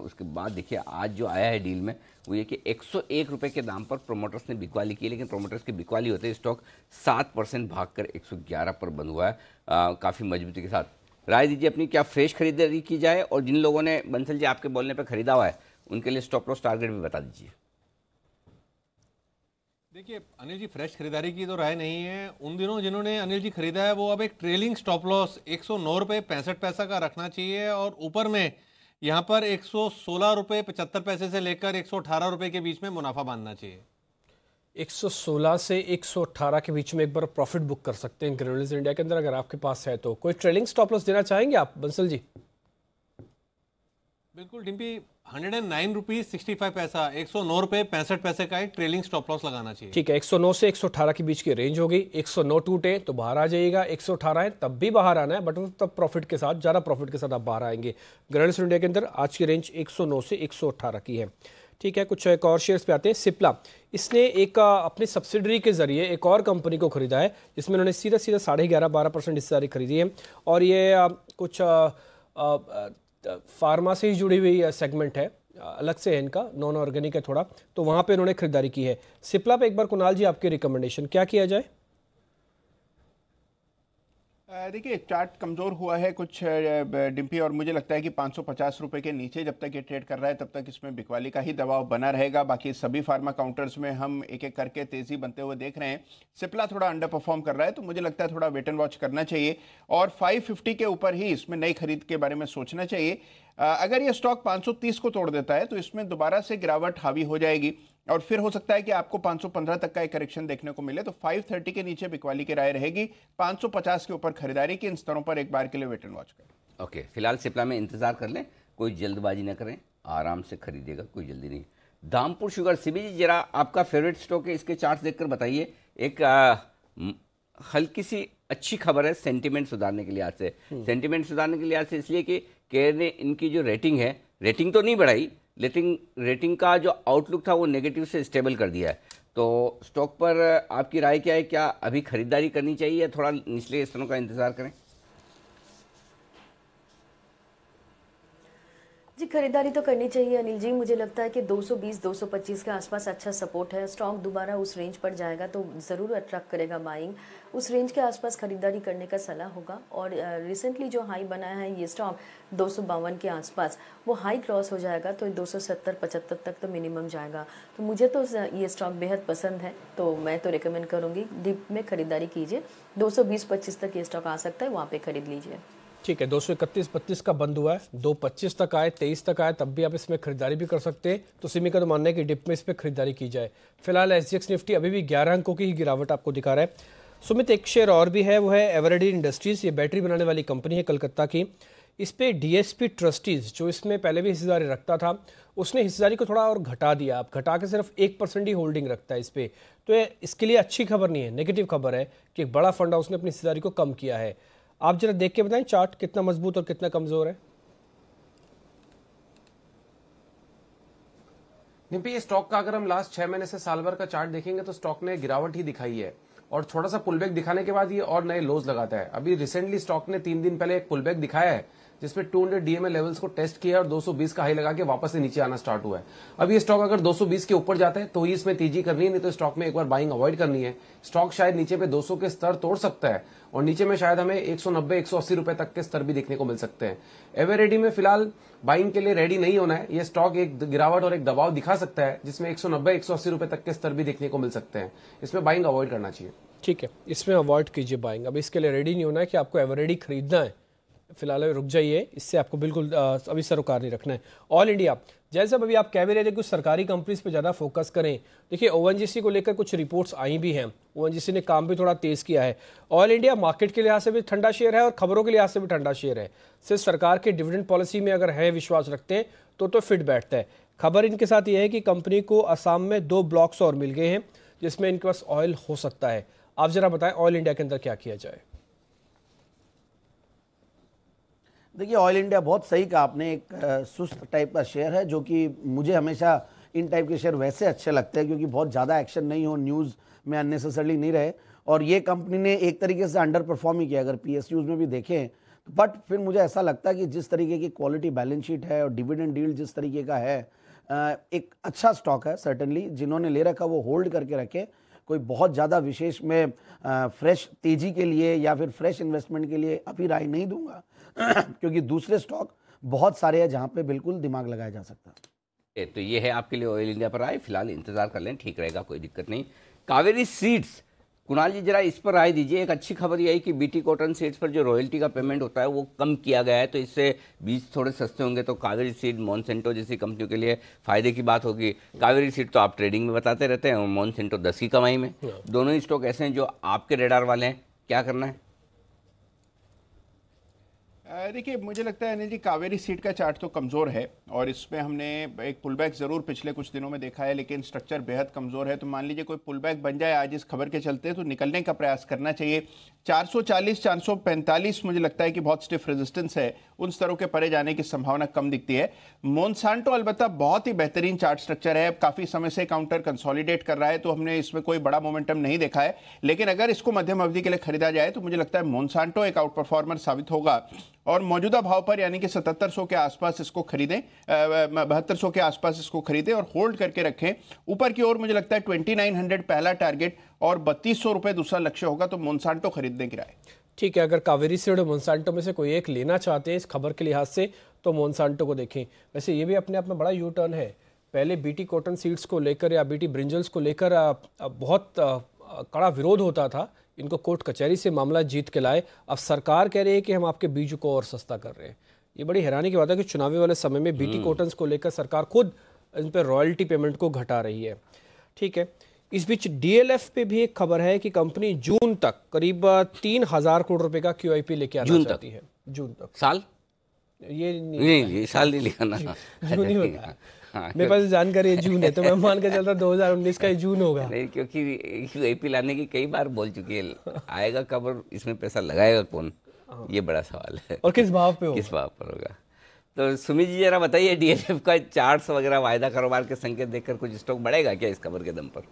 उसके बाद देखिए आज जो आया है डील में वो ये कि 101 रुपये के दाम पर प्रोमोटर्स ने बिकवाली की, लेकिन प्रोमोटर्स की बिकवाली होते स्टॉक 7% भागकर 111 पर बंद हुआ है काफ़ी मजबूती के साथ। राय दीजिए अपनी, क्या फ्रेश खरीदारी की जाए, और जिन लोगों ने बंसल जी आपके बोलने पर खरीदा हुआ है उनके लिए स्टॉप लॉस टारगेट भी बता दीजिए। देखिए अनिल जी, फ्रेश खरीदारी की तो राय नहीं है। उन दिनों जिन्होंने अनिल जी खरीदा है वो अब एक ट्रेलिंग स्टॉप लॉस 109 रुपये 65 पैसा का रखना चाहिए, और ऊपर में यहाँ पर 116 रुपये 75 पैसे से लेकर 118 रुपये के बीच में मुनाफा बांधना चाहिए। 116 से 118 के बीच में एक बार प्रॉफिट बुक कर सकते हैं ग्रेन्यूल्स इंडिया के अंदर, अगर आपके पास है तो। कोई ट्रेलिंग स्टॉप लॉस देना चाहेंगे आप बंसल जी? बिल्कुल डिम्पी, 109 रुपीज 65 पैसा, 109 रुपये 65 पैसे का एक ट्रेलिंग स्टॉप लॉस लगाना चाहिए। ठीक है, 109 से 118 के बीच की रेंज होगी। 109 टूटे तो बाहर आ जाइएगा, 118 है तब भी बाहर आना है, बट तब प्रॉफिट के साथ, ज़्यादा प्रॉफिट के साथ आप बाहर आएंगे। ग्रेन्यूल्स इंडिया के अंदर आज की रेंज 109 से 118 की है। ठीक है, कुछ एक और शेयर्स पे आते हैं। सिप्ला, इसने एक अपनी सब्सिडरी के जरिए एक और कंपनी को खरीदा है जिसमें उन्होंने सीधा 11.5-12% हिस्सेदारी खरीदी है, और ये कुछ फार्मा से ही जुड़ी हुई सेगमेंट है, अलग से है इनका, नॉन ऑर्गेनिक है थोड़ा, तो वहाँ पे इन्होंने खरीदारी की है। सिप्ला पे एक बार कुणाल जी आपकी रिकमेंडेशन क्या किया जाए? देखिए चार्ट कमज़ोर हुआ है कुछ डिम्पी, और मुझे लगता है कि 550 रुपए के नीचे जब तक ये ट्रेड कर रहा है तब तक इसमें बिकवाली का ही दबाव बना रहेगा। बाकी सभी फार्मा काउंटर्स में हम एक एक करके तेज़ी बनते हुए देख रहे हैं। सिप्ला थोड़ा अंडर परफॉर्म कर रहा है, तो मुझे लगता है थोड़ा वेट एंड वॉच करना चाहिए और 550 के ऊपर ही इसमें नई खरीद के बारे में सोचना चाहिए। अगर ये स्टॉक 530 को तोड़ देता है तो इसमें दोबारा से गिरावट हावी हो जाएगी और फिर हो सकता है कि आपको 515 तक का एक करेक्शन देखने को मिले। तो 530 के नीचे बिकवाली की राय रहेगी, 550 के ऊपर खरीदारी की। इन स्तरों पर एक बार के लिए वेट एंड वॉच करें। ओके, फिलहाल सिप्ला में इंतजार कर लें, कोई जल्दबाजी ना करें, आराम से खरीदेगा, कोई जल्दी नहीं। दामपुर शुगर, सीबी जी जरा आपका फेवरेट स्टॉक है, इसके चार्ट देखकर बताइए। एक हल्की सी अच्छी खबर है सेंटिमेंट सुधारने के लिहाज से। सेंटिमेंट सुधारने के लिहाज से इसलिए कि केयर ने इनकी जो रेटिंग है, रेटिंग तो नहीं बढ़ाई लेकिन रेटिंग का जो आउटलुक था वो नेगेटिव से स्टेबल कर दिया है। तो स्टॉक पर आपकी राय क्या है, क्या अभी खरीदारी करनी चाहिए या थोड़ा निचले स्तरों का इंतजार करें? जी खरीदारी तो करनी चाहिए अनिल जी। मुझे लगता है कि 220-225 के आसपास अच्छा सपोर्ट है। स्टॉक दोबारा उस रेंज पर जाएगा तो ज़रूर अट्रैक्ट करेगा बाइंग। उस रेंज के आसपास खरीदारी करने का सलाह होगा। और रिसेंटली जो हाई बनाया है ये स्टॉक 252 के आसपास, वो हाई क्रॉस हो जाएगा तो 270-75 तक तो मिनिमम जाएगा। तो मुझे तो ये स्टॉक बेहद पसंद है, तो मैं तो रिकमेंड करूँगी डीप में खरीदारी कीजिए। 220-25 तक ये स्टॉक आ सकता है, वहाँ पर खरीद लीजिए। ठीक है, 231-32 का बंद हुआ है, 225 तक आए, 23 तक आए, तब भी आप इसमें खरीदारी भी कर सकते हैं। तो सिमी का तो मानना है कि डिप में इस पर खरीदारी की जाए। फिलहाल एसजीएक्स निफ्टी अभी भी 11 अंकों की ही गिरावट आपको दिखा रहा है। सुमित, एक शेयर और भी है, वो है एवरेडी इंडस्ट्रीज। ये बैटरी बनाने वाली कंपनी है कलकत्ता की। इस पे डीएसपी ट्रस्टीज जो इसमें पहले भी हिस्सेदारी रखता था, उसने हिस्सेदारी को थोड़ा और घटा दिया। अब घटा के सिर्फ 1% ही होल्डिंग रखता है इस पे। तो इसके लिए अच्छी खबर नहीं है, नेगेटिव खबर है कि एक बड़ा फंड हाउस ने अपनी हिस्सेदारी को कम किया है। आप जरा देख के बताएं चार्ट कितना मजबूत और कितना कमजोर है। निम्पी, ये स्टॉक का अगर हम लास्ट 6 महीने से साल भर का चार्ट देखेंगे तो स्टॉक ने गिरावट ही दिखाई है और थोड़ा सा पुलबैक दिखाने के बाद ये और नए लोज लगाता है। अभी रिसेंटली स्टॉक ने 3 दिन पहले एक पुलबैक दिखाया है जिसमें 200 डीएमए लेवल्स को टेस्ट किया और 220 का हाई लगा के वापस से नीचे आना स्टार्ट हुआ है। अब ये स्टॉक अगर 220 के ऊपर जाता है तो ही इसमें तेजी करनी है, नहीं तो स्टॉक में एक बार बाइंग अवॉइड करनी है। स्टॉक शायद नीचे पे 200 के स्तर तोड़ सकता है और नीचे में शायद हमें 190-180 रुपए तक के स्तर भी देखने को मिल सकते हैं। एवरेडी में फिलहाल बाइंग के लिए रेडी नहीं होना है। ये स्टॉक एक गिरावट और एक दबाव दिखा सकता है जिसमें 190-180 रुपए तक के स्तर भी देखने को मिल सकते हैं। इसमें बाइंग अवॉइड करना चाहिए। ठीक है, इसमें अवॉइड कीजिए बाइंग। अब इसके लिए रेडी नहीं होना है कि आपको एवरेडी खरीदना है, फिलहाल रुक जाइए, इससे आपको बिल्कुल अभी सरोकार नहीं रखना है। ऑल इंडिया, जैसे अभी आप कह भी रहे थे कुछ सरकारी कंपनीज पे ज़्यादा फोकस करें। देखिए ओएनजीसी को लेकर कुछ रिपोर्ट्स आई भी हैं, ओएनजीसी ने काम भी थोड़ा तेज़ किया है। ऑल इंडिया मार्केट के लिहाज से भी ठंडा शेयर है और खबरों के लिहाज से भी ठंडा शेयर है। सिर्फ सरकार के डिविडेंड पॉलिसी में अगर है विश्वास रखते हैं तो फिट बैठता है। खबर इनके साथ यह है कि कंपनी को असम में 2 ब्लॉक्स और मिल गए हैं जिसमें इनके पास ऑयल हो सकता है। आप जरा बताएं ऑयल इंडिया के अंदर क्या किया जाए। देखिए ऑयल इंडिया बहुत सही कहा आपने, एक सुस्त टाइप का शेयर है जो कि मुझे हमेशा इन टाइप के शेयर वैसे अच्छे लगते हैं क्योंकि बहुत ज़्यादा एक्शन नहीं हो, न्यूज़ में अननेसेसरली नहीं रहे। और ये कंपनी ने एक तरीके से अंडर परफॉर्म ही किया अगर पीएसयूज में भी देखें। बट फिर मुझे ऐसा लगता है कि जिस तरीके की क्वालिटी बैलेंस शीट है और डिविडेंड डील जिस तरीके का है, एक अच्छा स्टॉक है। सर्टनली जिन्होंने ले रखा वो होल्ड करके रखे। कोई बहुत ज़्यादा विशेष में फ्रेश तेज़ी के लिए या फिर फ्रेश इन्वेस्टमेंट के लिए अभी राय नहीं दूंगा क्योंकि दूसरे स्टॉक बहुत सारे हैं जहां पे बिल्कुल दिमाग लगाया जा सकता है। तो ये है आपके लिए ऑयल इंडिया पर आए, फिलहाल इंतजार कर लें, ठीक रहेगा, कोई दिक्कत नहीं। कावेरी सीड्स, कुणाल जी जरा इस पर राय दीजिए। एक अच्छी खबर यह है कि बीटी कॉटन सीड्स पर जो रॉयल्टी का पेमेंट होता है वो कम किया गया है, तो इससे बीज थोड़े सस्ते होंगे, तो कावेरी सीड मॉन्सेंटो जैसी कंपनियों के लिए फायदे की बात होगी। कावेरी सीड तो आप ट्रेडिंग में बताते रहते हैं और मॉन्सेंटो 10 की कमाई में। दोनों ही स्टॉक ऐसे हैं जो आपके रेडार वाले हैं, क्या करना है? देखिए मुझे लगता है अनिल जी कावेरी सीड का चार्ट तो कमज़ोर है और इसमें हमने एक पुलबैक ज़रूर पिछले कुछ दिनों में देखा है, लेकिन स्ट्रक्चर बेहद कमज़ोर है। तो मान लीजिए कोई पुलबैक बन जाए आज इस खबर के चलते तो निकलने का प्रयास करना चाहिए। 440-445 मुझे लगता है कि बहुत स्टिफ रेजिस्टेंस है, उन स्तरों के परे जाने की संभावना कम दिखती है। मोनसांटो अलबत्ता बहुत ही बेहतरीन चार्ट स्ट्रक्चर है, काफ़ी समय से काउंटर कंसोलिडेट कर रहा है, तो हमने इसमें कोई बड़ा मोमेंटम नहीं देखा है। लेकिन अगर इसको मध्यम अवधि के लिए खरीदा जाए तो मुझे लगता है मोनसांटो एक आउट परफॉर्मर साबित होगा और मौजूदा भाव पर यानी कि 7700 के आसपास इसको खरीदें, 7200 के आसपास इसको खरीदें और होल्ड करके रखें। ऊपर की ओर मुझे लगता है 2900 पहला टारगेट और 3200 रुपए दूसरा लक्ष्य होगा, तो मोनसांटो खरीदने की राय। ठीक है, अगर कावेरी सीड और मोनसांटो में से कोई एक लेना चाहते हैं इस खबर के लिहाज से तो मोनसांटो को देखें। वैसे ये भी अपने आप में बड़ा यू टर्न है। पहले बीटी कॉटन सीड्स को लेकर या बीटी ब्रिंजल्स को लेकर बहुत कड़ा विरोध होता था, इनको कोर्ट कचहरी से मामला जीत के लाए। अब सरकार कह रही है कि हम आपके बीज को और सस्ता कर रहे हैं। ये बड़ी हैरानी की बात है कि चुनावी वाले समय में बीटी कॉटन्स को लेकर सरकार खुद इन पर रॉयल्टी पेमेंट को घटा रही है। ठीक है, इस बीच डीएलएफ पे भी एक खबर है कि कंपनी जून तक करीब 3,000 करोड़ रुपए का क्यूआईपी लेके आना चाहती है। जून तक। साल ये नहीं साल नहीं लिखा ना, जून ही होता है। मेरे पास जानकारी है जून है, तो मैं मान के चलता 2019 का ही जून होगा। नहीं, क्योंकि क्यूआईपी लाने की कई बार बोल चुकी है, आएगा कब और इसमें पैसा लगाएगा कौन, ये बड़ा सवाल है। और किस भाव पे होगा? किस भाव पर होगा? तो सुमित जी जरा बताइए, डीएलएफ का चार्ट्स वगैरह वायदा कारोबार के संकेत देखकर कुछ स्टॉक बढ़ेगा क्या इस खबर के दम पर?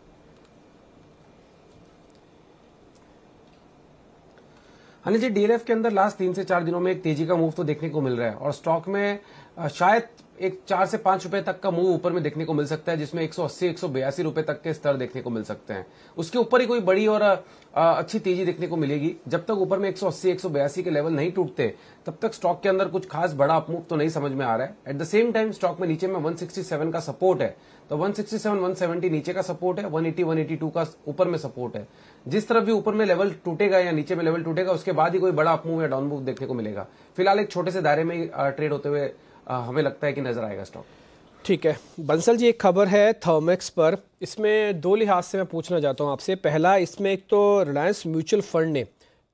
अनिल जी, डीएलएफ के अंदर लास्ट 3 से 4 दिनों में एक तेजी का मूव तो देखने को मिल रहा है और स्टॉक में शायद एक 4 से 5 रुपए तक का मूव ऊपर में देखने को मिल सकता है, जिसमें 180-182 रुपए तक के स्तर देखने को मिल सकते हैं। उसके ऊपर ही कोई बड़ी और अच्छी तेजी देखने को मिलेगी। जब तक ऊपर में 180-182 के लेवल नहीं टूटते तब तक स्टॉक के अंदर कुछ खास बड़ा अपमूव तो नहीं समझ में आ रहा है। At the same time stock में नीचे में 167 का सपोर्ट है, तो 167-170 नीचे का सपोर्ट है, 180-182 का ऊपर में सपोर्ट है। जिस तरफ भी ऊपर में लेवल टूटेगा या नीचे में लेवल टूटेगा उसके बाद ही कोई बड़ा अपमूव या डाउन मूव देखने को मिलेगा। फिलहाल एक छोटे से दायरे में ट्रेड होते हुए हमें लगता है कि नजर आएगा स्टॉक। ठीक है बंसल जी, एक खबर है थर्मेक्स पर। इसमें 2 लिहाज से मैं पूछना चाहता हूं आपसे। पहला, इसमें एक तो रिलायंस म्यूचुअल फंड ने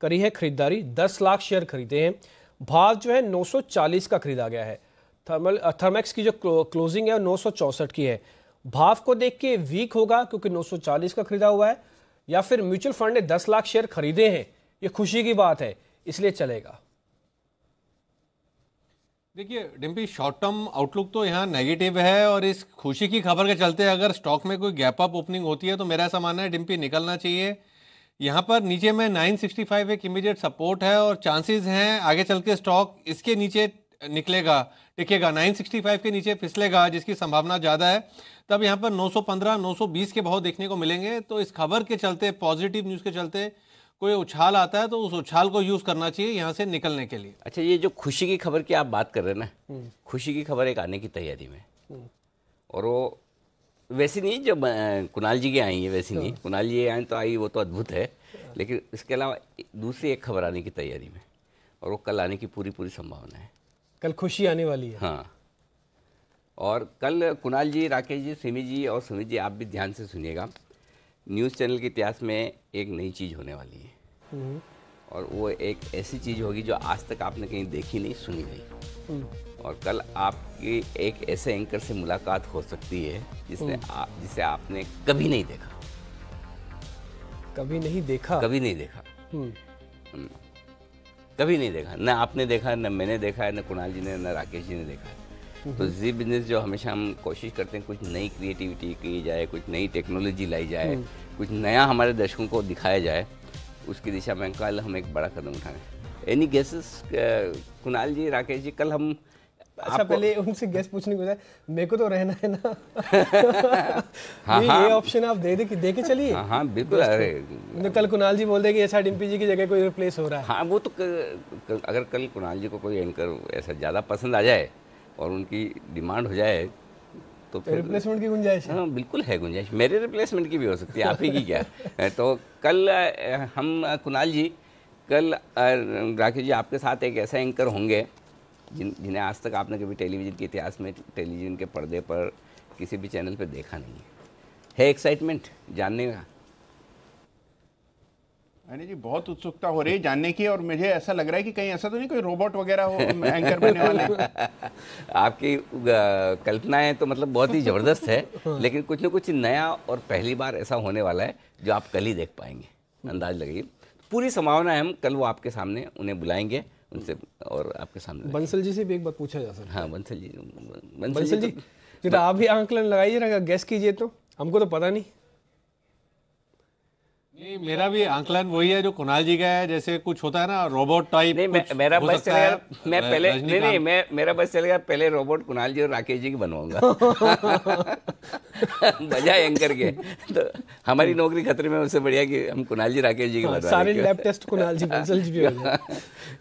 करी है खरीदारी, 10 लाख शेयर खरीदे हैं, भाव जो है 940 का खरीदा गया है। थर्मेक्स की जो क्लोजिंग है 964 की है। भाव को देख के वीक होगा क्योंकि 940 का खरीदा हुआ है, या फिर म्यूचुअल फंड ने 10 लाख शेयर खरीदे हैं, ये खुशी की बात है इसलिए चलेगा? देखिए डिम्पी, शॉर्ट टर्म आउटलुक तो यहाँ नेगेटिव है और इस खुशी की खबर के चलते अगर स्टॉक में कोई गैप अप ओपनिंग होती है तो मेरा ऐसा मानना है डिम्पी निकलना चाहिए। यहाँ पर नीचे में 965 एक इमीडिएट सपोर्ट है और चांसेस हैं आगे चल के स्टॉक इसके नीचे निकलेगा, टिकेगा, 965 के नीचे फिसलेगा जिसकी संभावना ज़्यादा है। तब यहाँ पर 915, 920 के भाव देखने को मिलेंगे। तो इस खबर के चलते, पॉजिटिव न्यूज़ के चलते कोई उछाल आता है तो उस उछाल को यूज करना चाहिए यहाँ से निकलने के लिए। अच्छा, ये जो खुशी की खबर की आप बात कर रहे हैं ना, खुशी की खबर एक आने की तैयारी में, और वो वैसी नहीं जब कुणाल जी की आई है वैसी नहीं, कुणाल जी आई तो आई, वो तो अद्भुत है, लेकिन इसके अलावा दूसरी एक खबर आने की तैयारी में, और वो कल आने की पूरी संभावना है। कल खुशी आने वाली है। हाँ, और कल कुणाल जी, राकेश जी, सिमी जी और सुमित जी, आप भी ध्यान से सुनिएगा, न्यूज़ चैनल के इतिहास में एक नई चीज़ होने वाली है, और वो एक ऐसी चीज़ होगी जो आज तक आपने कहीं देखी नहीं, सुनी नहीं। और कल आपकी एक ऐसे एंकर से मुलाकात हो सकती है जिसे आपने कभी नहीं देखा। कभी नहीं देखा? कभी नहीं देखा। कभी नहीं देखा, न आपने देखा, न मैंने देखा है, न कुणाल जी ने, न राकेश जी ने देखा है। तो जी बिजनेस जो हमेशा हम कोशिश करते हैं कुछ नई क्रिएटिविटी की जाए, कुछ नई टेक्नोलॉजी लाई जाए, कुछ नया हमारे दर्शकों को दिखाया जाए, उसकी दिशा में कल हम एक बड़ा कदम उठाएं। एनी गेसेस कुणाल जी, राकेश जी? कल हम अच्छा पहले उनसे गेस पूछने को, मेरे को तो रहना है ना। हाँ, ये ऑप्शन आप दे के चलिए। हाँ बिल्कुल। अरे कल कुणाल जी बोल दे कि ऐसा डिम्पी जी की जगह कोई रिप्लेस हो रहा है। हाँ, वो तो अगर कल कुणाल जी को कोई एंकर ऐसा ज़्यादा पसंद आ जाए और उनकी डिमांड हो जाए तो फिर रिप्लेसमेंट की गुंजाइश है। हाँ बिल्कुल है गुंजाइश, मेरे रिप्लेसमेंट की भी हो सकती है, आप ही की क्या। तो कल हम कुणाल जी, कल राकेश जी आपके साथ एक ऐसा एंकर होंगे जिन्हें आज तक आपने कभी टेलीविज़न के इतिहास में टेलीविज़न के पर्दे पर किसी भी चैनल पर देखा नहीं है एक्साइटमेंट जानने का? अनिल जी बहुत उत्सुकता हो रही है जानने की, और मुझे ऐसा लग रहा है कि कहीं ऐसा तो नहीं कोई रोबोट वगैरह हो एंकर बनने वाले। आपकी कल्पनाएं तो मतलब बहुत ही ज़बरदस्त है, लेकिन कुछ न कुछ नया और पहली बार ऐसा होने वाला है जो आप कल ही देख पाएंगे, अंदाज लगाइए। पूरी संभावना है हम कल वो आपके सामने उन्हें बुलाएंगे, उनसे और आपके सामने। बंसल जी से भी एक बात पूछा जा सकता है? हाँ बंसल जी जरा आप भी आंकलन लगाइए ना, गैस कीजिए तो, हमको तो पता नहीं। नहीं, मेरा भी आंकलन वही है जो कुणाल जी का है, जैसे कुछ होता है ना रोबोट टाइप। नहीं, मेरा बस चलेगा, मैं पहले नहीं, मेरा बस चलेगा, पहले रोबोट कुणाल जी और राकेश जी की बनवाऊंगा बजाय एंकर के। तो हमारी नौकरी खतरे में, उससे बढ़िया कि हम कुणाल जी राकेश जी के बनवा सारे लैब टेस्ट कुणाल जी बंसल जी भी हो जाए।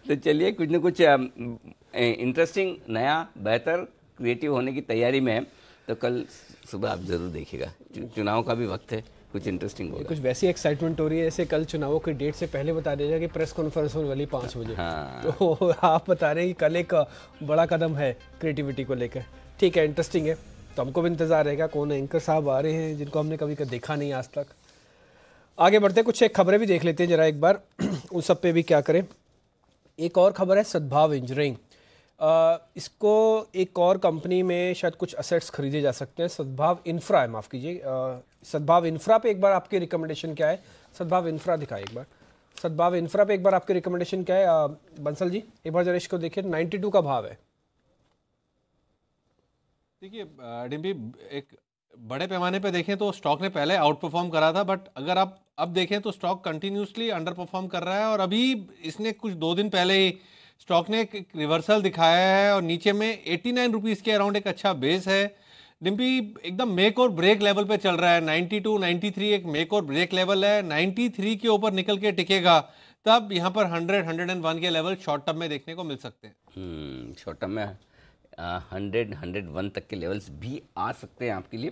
तो चलिए, कुछ न कुछ इंटरेस्टिंग, नया, बेहतर, क्रिएटिव होने की तैयारी में है। तो कल सुबह आप जरूर देखिएगा, चुनाव का भी वक्त है, कुछ इंटरेस्टिंग होगा। कुछ वैसी एक्साइटमेंट हो रही है जैसे कल चुनावों की डेट से पहले बता दिया जाए कि प्रेस कॉन्फ्रेंस होने वाली 5 बजे। हाँ। तो आप बता रहे हैं कि कल एक बड़ा कदम है क्रिएटिविटी को लेकर। ठीक है, इंटरेस्टिंग है। तो हमको भी इंतजार रहेगा कौन एंकर साहब आ रहे हैं जिनको हमने कभी देखा नहीं आज तक। आगे बढ़ते, कुछ एक खबरें भी देख लेते हैं जरा एक बार, उन सब पे भी क्या करें। एक और खबर है सद्भाव इंजीनियरिंग। इसको एक और कंपनी में शायद कुछ असेट्स खरीदे जा सकते हैं। सद्भाव इंफ्रा है, माफ़ कीजिए, सद्भाव इंफ्रा पे एक बार आपकी रिकमेंडेशन क्या है? सद्भाव इंफ्रा दिखाए एक बार। सद्भाव इंफ्रा पे एक बार आपकी रिकमेंडेशन क्या है बंसल जी? एक बार जरा इसको देखिए, 92 का भाव है। देखिए डिम्पी, एक बड़े पैमाने पे देखें तो स्टॉक ने पहले आउट परफॉर्म करा था, बट अगर आप अब देखें तो स्टॉक कंटिन्यूसली अंडर परफॉर्म कर रहा है। और अभी इसने कुछ 2 दिन पहले ही स्टॉक ने एक रिवर्सल दिखाया है और नीचे में 89 रुपीज़ के अराउंड एक अच्छा बेस है। डिम्पी एकदम मेक और ब्रेक लेवल पे चल रहा है। 92, 93 एक मेक और ब्रेक लेवल है। 93 के ऊपर निकल के टिकेगा तब यहाँ पर 100, 101 के लेवल शॉर्ट टर्म में देखने को मिल सकते हैं। शॉर्ट टर्म में 100, 101 तक के लेवल्स भी आ सकते हैं आपके लिए।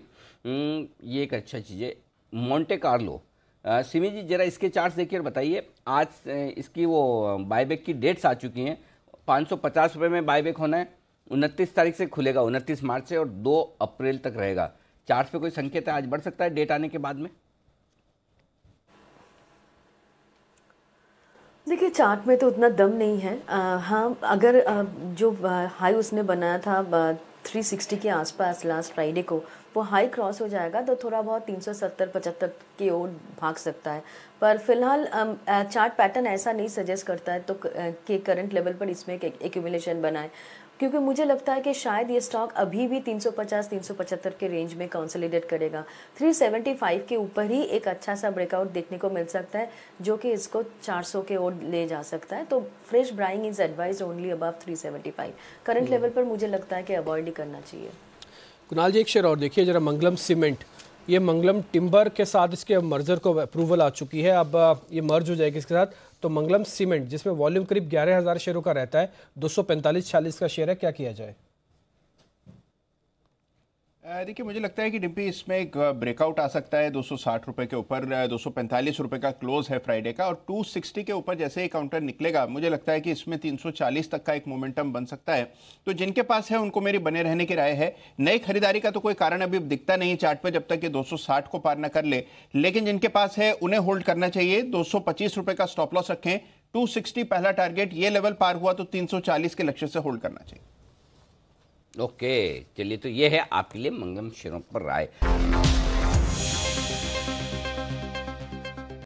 ये एक अच्छा चीज़ है। मोंटे कार्लो, सिमी जी जरा इसके चार्ट्स देखिए और बताइए। आज इसकी वो बायबैक की डेट्स आ चुकी हैं। 550 रुपये में बायबैक होना है। 29 तारीख से खुलेगा, 29 मार्च से, और 2 अप्रैल तक रहेगा। चार्ट्स पे कोई संकेत है आज बढ़ सकता है डेट आने के बाद में? देखिए, चार्ट में तो उतना दम नहीं है। हाँ, अगर जो हाई उसने बनाया था 360 के आसपास लास्ट फ्राइडे को, वो हाई क्रॉस हो जाएगा तो थोड़ा बहुत 370-75 की ओर भाग सकता है। पर फिलहाल चार्ट पैटर्न ऐसा नहीं सजेस्ट करता है तो कि करंट लेवल पर इसमें एक एक्यूमुलेशन बनाए, क्योंकि मुझे लगता है कि शायद ये स्टॉक अभी भी 350-375 के रेंज में कंसोलिडेट करेगा। 375 के ऊपर ही एक अच्छा सा ब्रेकआउट देखने को मिल सकता है जो कि इसको 400 के ओर ले जा सकता है। तो fresh buying is advised only above 375। Current level पर मुझे लगता है कि अवॉइड ही करना चाहिए। कुणाल जी, एक शेयर और देखिए जरा, मंगलम सीमेंट, ये मंगलम टिम्बर के साथ इसके मर्जर को अप्रूवल आ चुकी है। अब ये मर्ज हो जाएगी इसके साथ। तो मंगलम सीमेंट जिसमें वॉल्यूम करीब 11,000 शेयरों का रहता है, 245-40 का शेयर है, क्या किया जाए? देखिए, मुझे लगता है कि डिम्पी इसमें एक ब्रेकआउट आ सकता है 260 रुपए के ऊपर। 245 रुपए का क्लोज है फ्राइडे का, और 260 के ऊपर जैसे ही काउंटर निकलेगा मुझे लगता है कि इसमें 340 तक का एक मोमेंटम बन सकता है। तो जिनके पास है उनको मेरी बने रहने की राय है। नई खरीदारी का तो कोई कारण अभी दिखता नहीं चार्ट पर, जब तक कि 260 को पार ना कर ले। लेकिन जिनके पास है उन्हें होल्ड करना चाहिए। 225 रुपए का स्टॉप लॉस रखें। 260 पहला टारगेट, ये लेवल पार हुआ तो 340 के लक्ष्य से होल्ड करना चाहिए। ओके, चलिए, तो ये है आपके लिए मंगलम शेयरों पर राय।